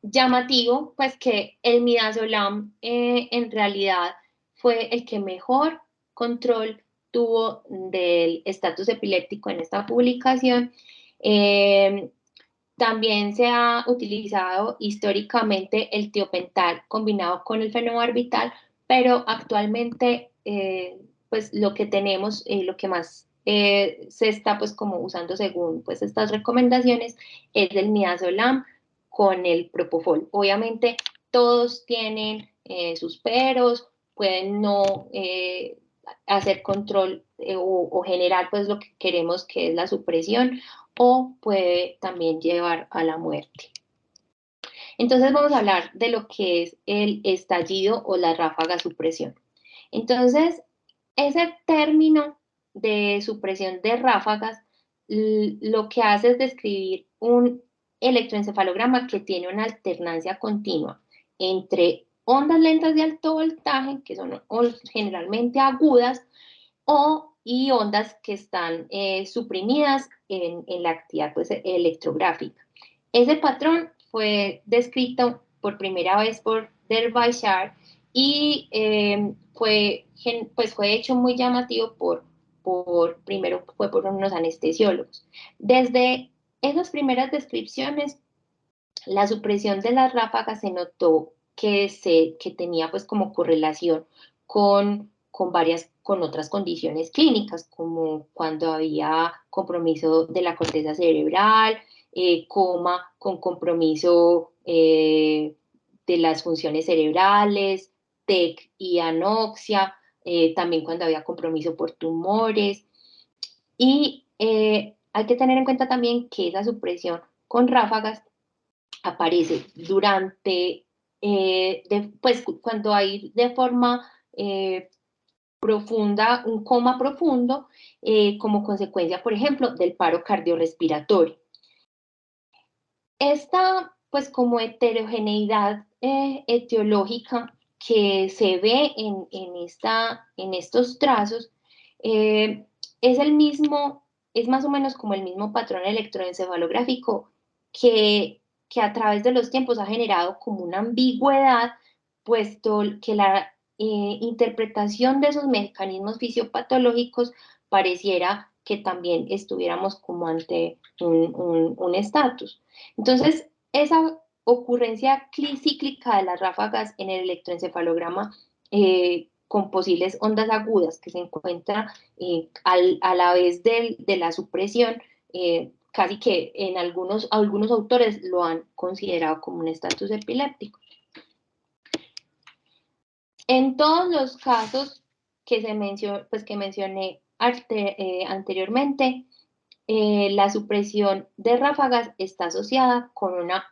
llamativo, pues que el midazolam en realidad fue el que mejor control tuvo del estatus epiléptico en esta publicación. También se ha utilizado históricamente el tiopental combinado con el fenobarbital, pero actualmente pues lo que tenemos, lo que más se está pues como usando según pues estas recomendaciones es el midazolam con el propofol. Obviamente todos tienen sus peros, pueden no hacer control o generar pues lo que queremos que es la supresión, o puede también llevar a la muerte. Entonces vamos a hablar de lo que es el estallido o la ráfaga supresión. Entonces, ese término de supresión de ráfagas lo que hace es describir un electroencefalograma que tiene una alternancia continua entre ondas lentas de alto voltaje, que son generalmente agudas, y ondas que están suprimidas en la actividad pues, electrográfica. Ese patrón fue descrito por primera vez por Derbyshire y fue hecho muy llamativo primero fue por unos anestesiólogos. Desde esas primeras descripciones, la supresión de las ráfagas se notó que tenía pues como correlación con otras condiciones clínicas, como cuando había compromiso de la corteza cerebral, coma con compromiso de las funciones cerebrales, TEC y anoxia, también cuando había compromiso por tumores. Y hay que tener en cuenta también que esa supresión con ráfagas aparece durante, pues cuando hay de forma profunda, un coma profundo, como consecuencia, por ejemplo, del paro cardiorrespiratorio. Esta, pues como heterogeneidad etiológica que se ve en estos trazos, es más o menos como el mismo patrón electroencefalográfico que a través de los tiempos ha generado como una ambigüedad, puesto que la interpretación de esos mecanismos fisiopatológicos pareciera que también estuviéramos como ante un estatus. Entonces, esa ocurrencia cíclica de las ráfagas en el electroencefalograma con posibles ondas agudas que se encuentra a la vez de la supresión, casi que en algunos autores lo han considerado como un estatus epiléptico. En todos los casos que mencioné anteriormente, la supresión de ráfagas está asociada con una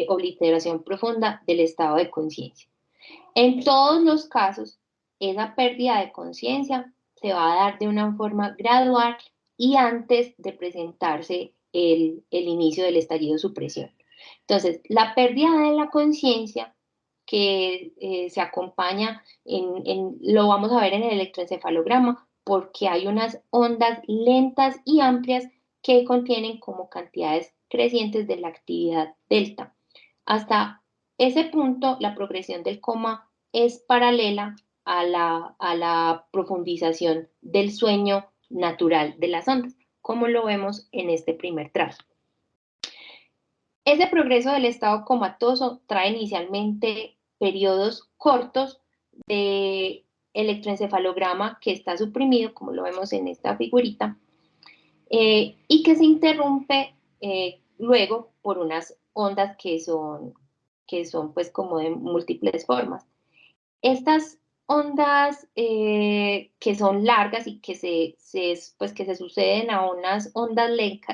obliteración profunda del estado de conciencia. En todos los casos, esa pérdida de conciencia se va a dar de una forma gradual y antes de presentarse el inicio del estallido de supresión. Entonces, la pérdida de la conciencia que se acompaña, lo vamos a ver en el electroencefalograma, porque hay unas ondas lentas y amplias que contienen como cantidades crecientes de la actividad delta. Hasta ese punto, la progresión del coma es paralela a la profundización del sueño natural de las ondas, como lo vemos en este primer trazo. Ese progreso del estado comatoso trae inicialmente periodos cortos de electroencefalograma que está suprimido, como lo vemos en esta figurita, y que se interrumpe luego por unas ondas que son pues como de múltiples formas. Estas ondas que son largas y que se suceden a unas ondas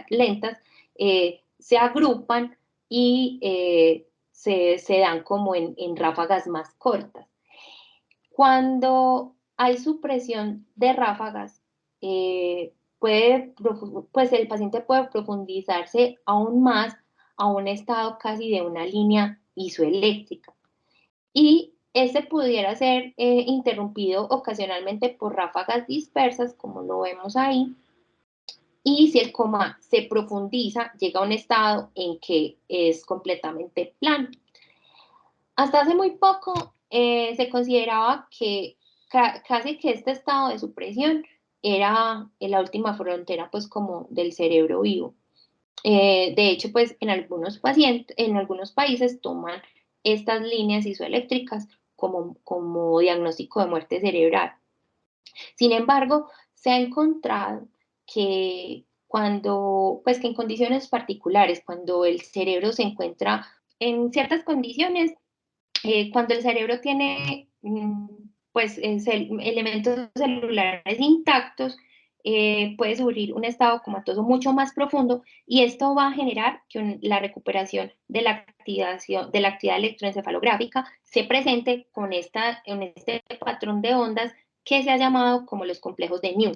lentas, se agrupan y se dan como en ráfagas más cortas. Cuando hay supresión de ráfagas, pues el paciente puede profundizarse aún más a un estado casi de una línea isoeléctrica. Y este pudiera ser interrumpido ocasionalmente por ráfagas dispersas, como lo vemos ahí. Y si el coma se profundiza, llega a un estado en que es completamente plano. Hasta hace muy poco se consideraba que casi que este estado de supresión era la última frontera pues como del cerebro vivo. De hecho, pues en algunos países toman estas líneas isoeléctricas como diagnóstico de muerte cerebral. Sin embargo, se ha encontrado que cuando, pues que en condiciones particulares, cuando el cerebro se encuentra en ciertas condiciones, cuando el cerebro tiene pues elementos celulares intactos, puede sufrir un estado comatoso mucho más profundo y esto va a generar que la recuperación de la actividad electroencefalográfica se presente con en este patrón de ondas que se ha llamado como los complejos de New.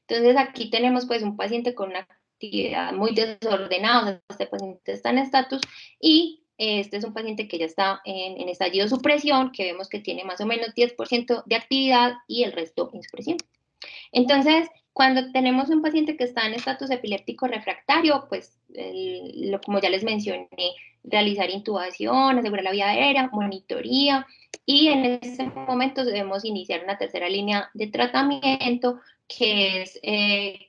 Entonces aquí tenemos pues un paciente con una actividad muy desordenada, o sea, este paciente está en estatus y este es un paciente que ya está en estallido de supresión, que vemos que tiene más o menos 10% de actividad y el resto en supresión. Entonces, cuando tenemos un paciente que está en estatus epiléptico refractario, pues, como ya les mencioné, realizar intubación, asegurar la vía aérea, monitoría, y en ese momento debemos iniciar una tercera línea de tratamiento, que es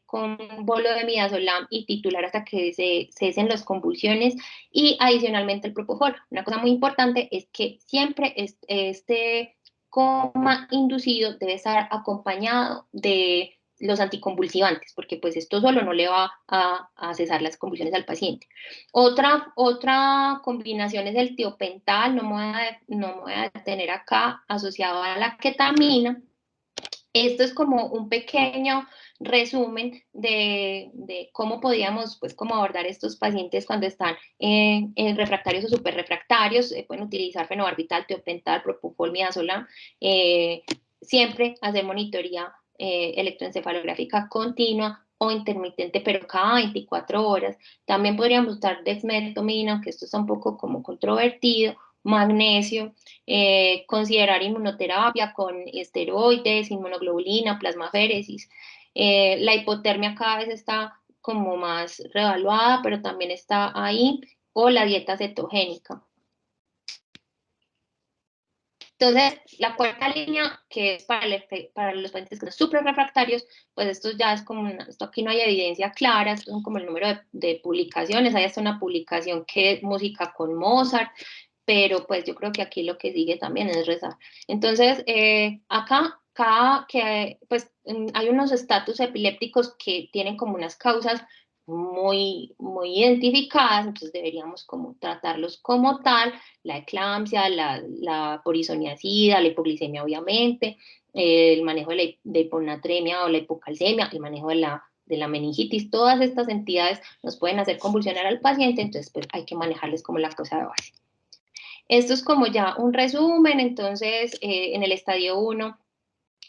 con bolo de midazolam y titular hasta que se cesen las convulsiones, y adicionalmente el propofol. Una cosa muy importante es que siempre este coma inducido debe estar acompañado de los anticonvulsivantes, porque pues esto solo no le va a cesar las convulsiones al paciente. Otra combinación es el tiopental, no me voy a detener acá, asociado a la ketamina. Esto es como un pequeño resumen de cómo podíamos, pues, cómo abordar estos pacientes cuando están en refractarios o superrefractarios. Pueden utilizar fenobarbital, tiopental, propofol, midazolam. Siempre hacer monitoría electroencefalográfica continua o intermitente, pero cada 24 horas. También podríamos usar dexmedetomidina, aunque esto está un poco como controvertido, magnesio, considerar inmunoterapia con esteroides, inmunoglobulina, plasmaféresis. La hipotermia cada vez está como más revaluada, pero también está ahí, o la dieta cetogénica. Entonces, la cuarta línea, que es para los pacientes que son suprarrefractarios, pues esto ya es como, esto aquí no hay evidencia clara, esto son como el número de publicaciones, hay hasta una publicación que es música con Mozart, pero pues yo creo que aquí lo que sigue también es rezar. Entonces, acá pues hay unos estatus epilépticos que tienen como unas causas muy identificadas, entonces deberíamos como tratarlos como tal, la eclampsia, la polisoniacida, la hipoglicemia obviamente, el manejo de la hiponatremia o la hipocalcemia, el manejo de la meningitis, todas estas entidades nos pueden hacer convulsionar al paciente, entonces pues hay que manejarles como la cosa de base. Esto es como ya un resumen, entonces en el estadio 1,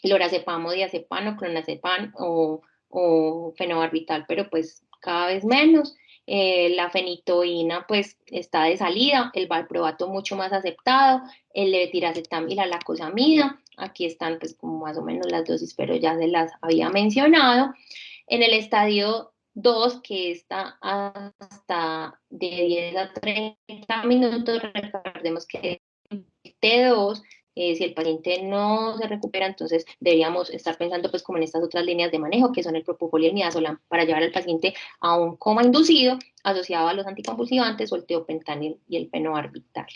lorazepam o diazepam o clonazepam o fenobarbital, pero pues cada vez menos. La fenitoína pues está de salida, el valproato mucho más aceptado, el levetiracetam y la lacosamida, aquí están pues como más o menos las dosis, pero ya se las había mencionado. En el estadio 2, que está hasta de 10 a 30 minutos, recordemos que T2, si el paciente no se recupera, entonces deberíamos estar pensando pues como en estas otras líneas de manejo, que son el propofol y el midazolam, para llevar al paciente a un coma inducido asociado a los anticonvulsivantes o el teopentanil y el fenobarbital.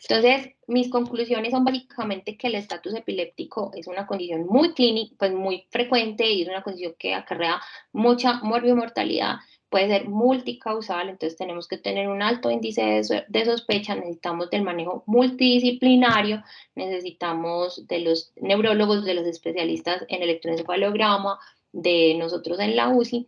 Entonces, mis conclusiones son básicamente que el estatus epiléptico es una condición muy clínica, pues muy frecuente, y es una condición que acarrea mucha morbimortalidad, puede ser multicausal, entonces tenemos que tener un alto índice de sospecha, necesitamos del manejo multidisciplinario, necesitamos de los neurólogos, de los especialistas en electroencefalograma, de nosotros en la UCI.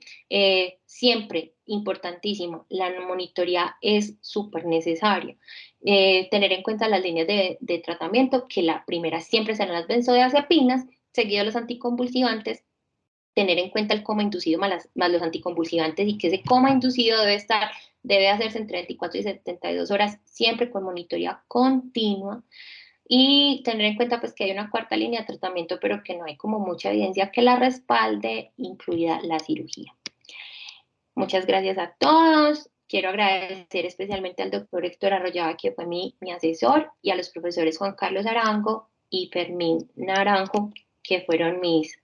Siempre importantísimo, la monitoría es súper necesaria. Tener en cuenta las líneas de tratamiento, que la primera siempre serán las benzodiazepinas, seguido los anticonvulsivantes, tener en cuenta el coma inducido más los anticonvulsivantes, y que ese coma inducido debe hacerse entre 24 y 72 horas, siempre con monitoría continua, y tener en cuenta pues que hay una cuarta línea de tratamiento, pero que no hay como mucha evidencia que la respalde, incluida la cirugía. Muchas gracias a todos. Quiero agradecer especialmente al doctor Héctor Arroyave, que fue mi asesor, y a los profesores Juan Carlos Arango y Fermín Naranjo, que fueron mis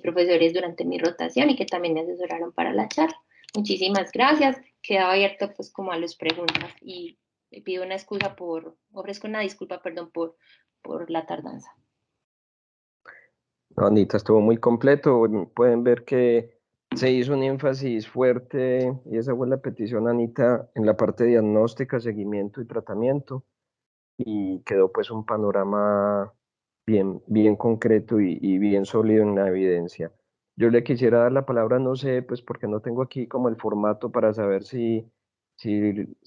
profesores durante mi rotación y que también me asesoraron para la charla. Muchísimas gracias. Quedo abierto pues como a las preguntas, y pido una excusa ofrezco una disculpa, perdón, por la tardanza. Anita, estuvo muy completo. Pueden ver que se hizo un énfasis fuerte, y esa fue la petición, Anita, en la parte diagnóstica, seguimiento y tratamiento, y quedó pues un panorama bien concreto y bien sólido en la evidencia. Yo le quisiera dar la palabra, no sé, pues porque no tengo aquí como el formato para saber si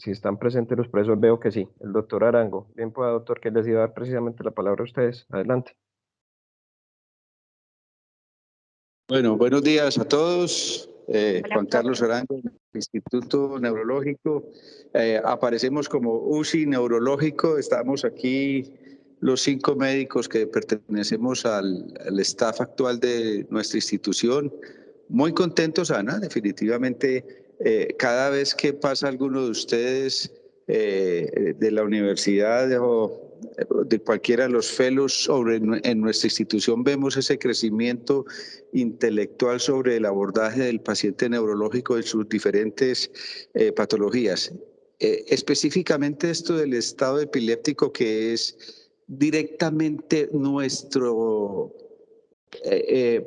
están presentes los profesores. Veo que sí, el doctor Arango. Bien, pues, doctor, que les iba a dar precisamente la palabra a ustedes. Adelante. Bueno, buenos días a todos. Hola, Juan Carlos profe. Arango, Instituto Neurológico. Aparecemos como UCI Neurológico. Estamos aquí los 5 médicos que pertenecemos al staff actual de nuestra institución. Muy contentos, Ana, definitivamente. Cada vez que pasa alguno de ustedes de la universidad o de cualquiera de los fellows en nuestra institución, vemos ese crecimiento intelectual sobre el abordaje del paciente neurológico en sus diferentes patologías. Específicamente esto del estado epiléptico, que es directamente nuestro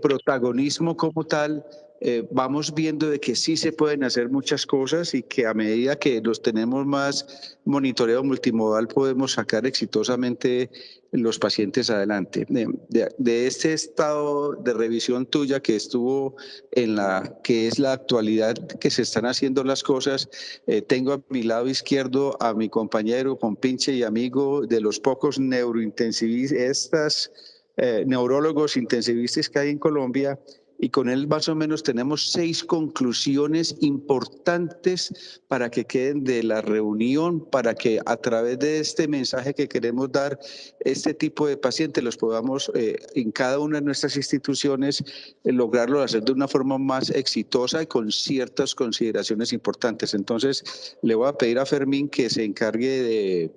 protagonismo como tal. Vamos viendo de que sí se pueden hacer muchas cosas y que a medida que los tenemos más monitoreo multimodal podemos sacar exitosamente los pacientes adelante. De este estado de revisión tuya que estuvo que es la actualidad que se están haciendo las cosas, tengo a mi lado izquierdo a mi compañero, compinche y amigo de los pocos neurointensivistas, neurólogos intensivistas que hay en Colombia, y con él más o menos tenemos 6 conclusiones importantes para que queden de la reunión, para que a través de este mensaje que queremos dar, este tipo de pacientes los podamos en cada una de nuestras instituciones lograrlo hacer de una forma más exitosa y con ciertas consideraciones importantes. Entonces, le voy a pedir a Fermín que se encargue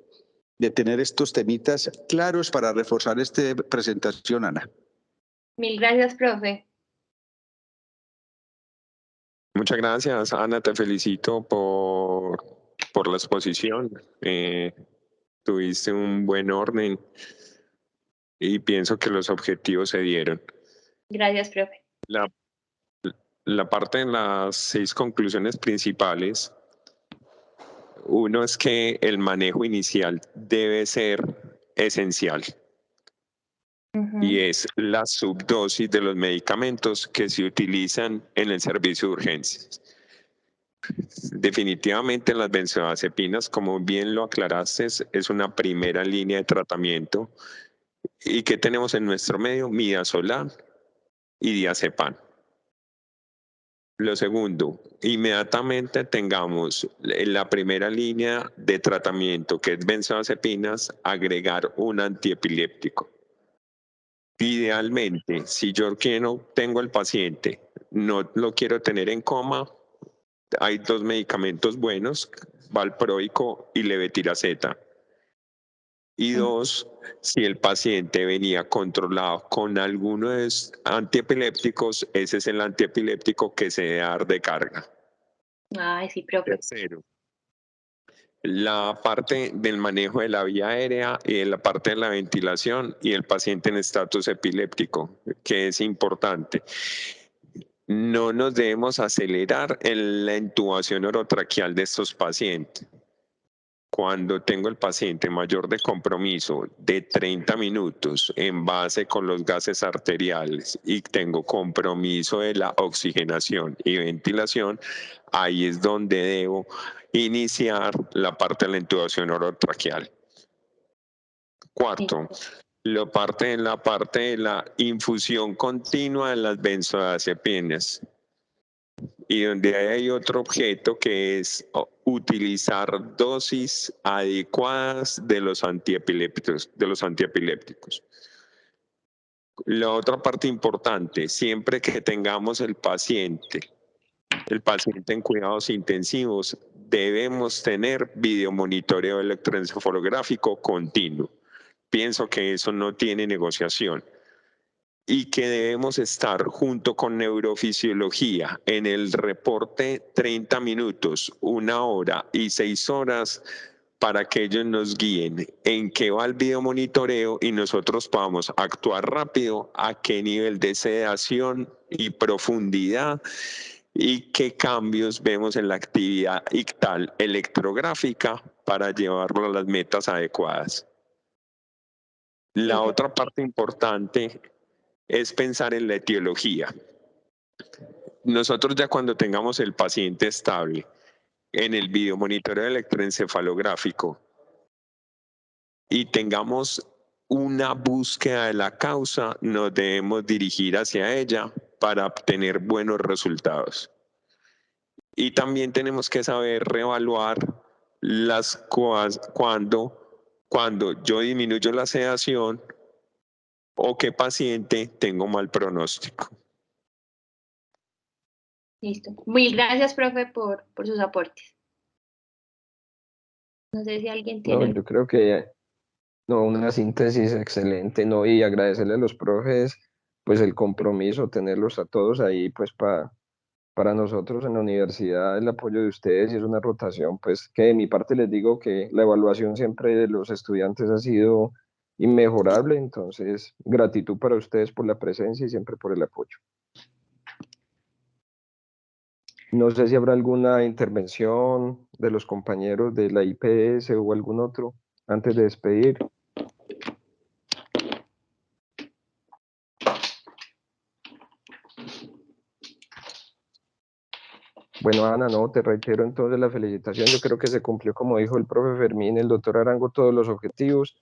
de tener estos temitas claros para reforzar esta presentación, Ana. Mil gracias, profe. Muchas gracias, Ana, te felicito por la exposición. Tuviste un buen orden y pienso que los objetivos se dieron. Gracias, profe. La parte de las 6 conclusiones principales, uno es que el manejo inicial debe ser esencial. Y es la subdosis de los medicamentos que se utilizan en el servicio de urgencias. Definitivamente las benzodiazepinas, como bien lo aclaraste, es una primera línea de tratamiento. ¿Y qué tenemos en nuestro medio? Midazolam y diazepam. Lo segundo, inmediatamente tengamos en la primera línea de tratamiento, que es benzodiazepinas, agregar un antiepiléptico. Idealmente, si yo tengo el paciente, no lo quiero tener en coma, hay 2 medicamentos buenos, valproico y levetiracetam. Y 2, si el paciente venía controlado con alguno de los antiepilépticos, ese es el antiepiléptico que se debe dar de carga. Ay, sí, profe. Tercero, la parte del manejo de la vía aérea y la parte de la ventilación y el paciente en estatus epiléptico, que es importante. No nos debemos acelerar en la intubación orotraqueal de estos pacientes. Cuando tengo el paciente mayor de compromiso de 30 minutos en base con los gases arteriales y tengo compromiso de la oxigenación y ventilación, ahí es donde debo iniciar la parte de la intubación orotraqueal. Cuarto, la parte de la infusión continua de las benzodiazepinas. Y donde hay otro objeto que es utilizar dosis adecuadas de los antiepilépticos. La otra parte importante, siempre que tengamos el paciente en cuidados intensivos, debemos tener videomonitoreo electroencefalográfico continuo. Pienso que eso no tiene negociación. Y que debemos estar junto con neurofisiología en el reporte 30 minutos, 1 hora y 6 horas para que ellos nos guíen en qué va el videomonitoreo y nosotros podamos actuar rápido, a qué nivel de sedación y profundidad y qué cambios vemos en la actividad ictal electrográfica para llevarlo a las metas adecuadas. La otra parte importante es pensar en la etiología. Nosotros ya cuando tengamos el paciente estable en el videomonitoreo electroencefalográfico y tengamos una búsqueda de la causa, nos debemos dirigir hacia ella para obtener buenos resultados. Y también tenemos que saber reevaluar las cosas cuando yo disminuyo la sedación o qué paciente tengo mal pronóstico. Listo. Muy gracias, profe, por sus aportes. No sé si alguien tiene... No, yo creo que una síntesis excelente, ¿no? Y agradecerle a los profes, pues el compromiso, tenerlos a todos ahí, pues para nosotros en la universidad, el apoyo de ustedes y es una rotación, pues que de mi parte les digo que la evaluación siempre de los estudiantes ha sido inmejorable, entonces gratitud para ustedes por la presencia y siempre por el apoyo. No sé si habrá alguna intervención de los compañeros de la IPS o algún otro antes de despedir. Bueno, Ana, no, te reitero entonces la felicitación. Yo creo que se cumplió, como dijo el profe Fermín, el doctor Arango, todos los objetivos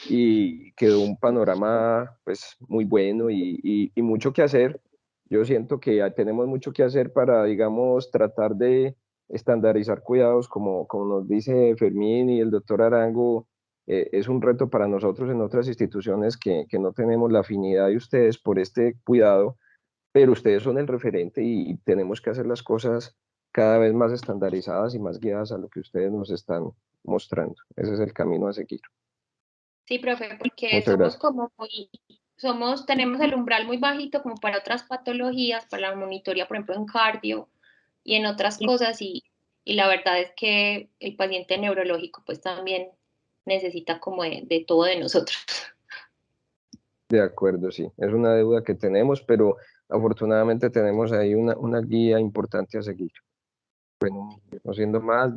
y quedó un panorama pues muy bueno y mucho que hacer. Yo siento que tenemos mucho que hacer para, digamos, tratar de estandarizar cuidados, como nos dice Fermín y el doctor Arango, es un reto para nosotros en otras instituciones que no tenemos la afinidad de ustedes por este cuidado, pero ustedes son el referente y tenemos que hacer las cosas cada vez más estandarizadas y más guiadas a lo que ustedes nos están mostrando. Ese es el camino a seguir. Sí, profe, porque Muchas somos gracias. como tenemos el umbral muy bajito como para otras patologías, para la monitoría, por ejemplo, en cardio y en otras cosas, y la verdad es que el paciente neurológico pues también necesita como de todo de nosotros. De acuerdo, sí. Es una deuda que tenemos, pero afortunadamente tenemos ahí una guía importante a seguir. Bueno, no siendo más,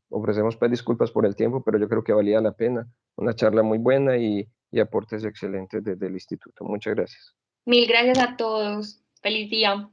ofrecemos pues, disculpas por el tiempo, pero yo creo que valía la pena. Una charla muy buena y aportes excelentes desde el instituto. Muchas gracias. Mil gracias a todos. Feliz día.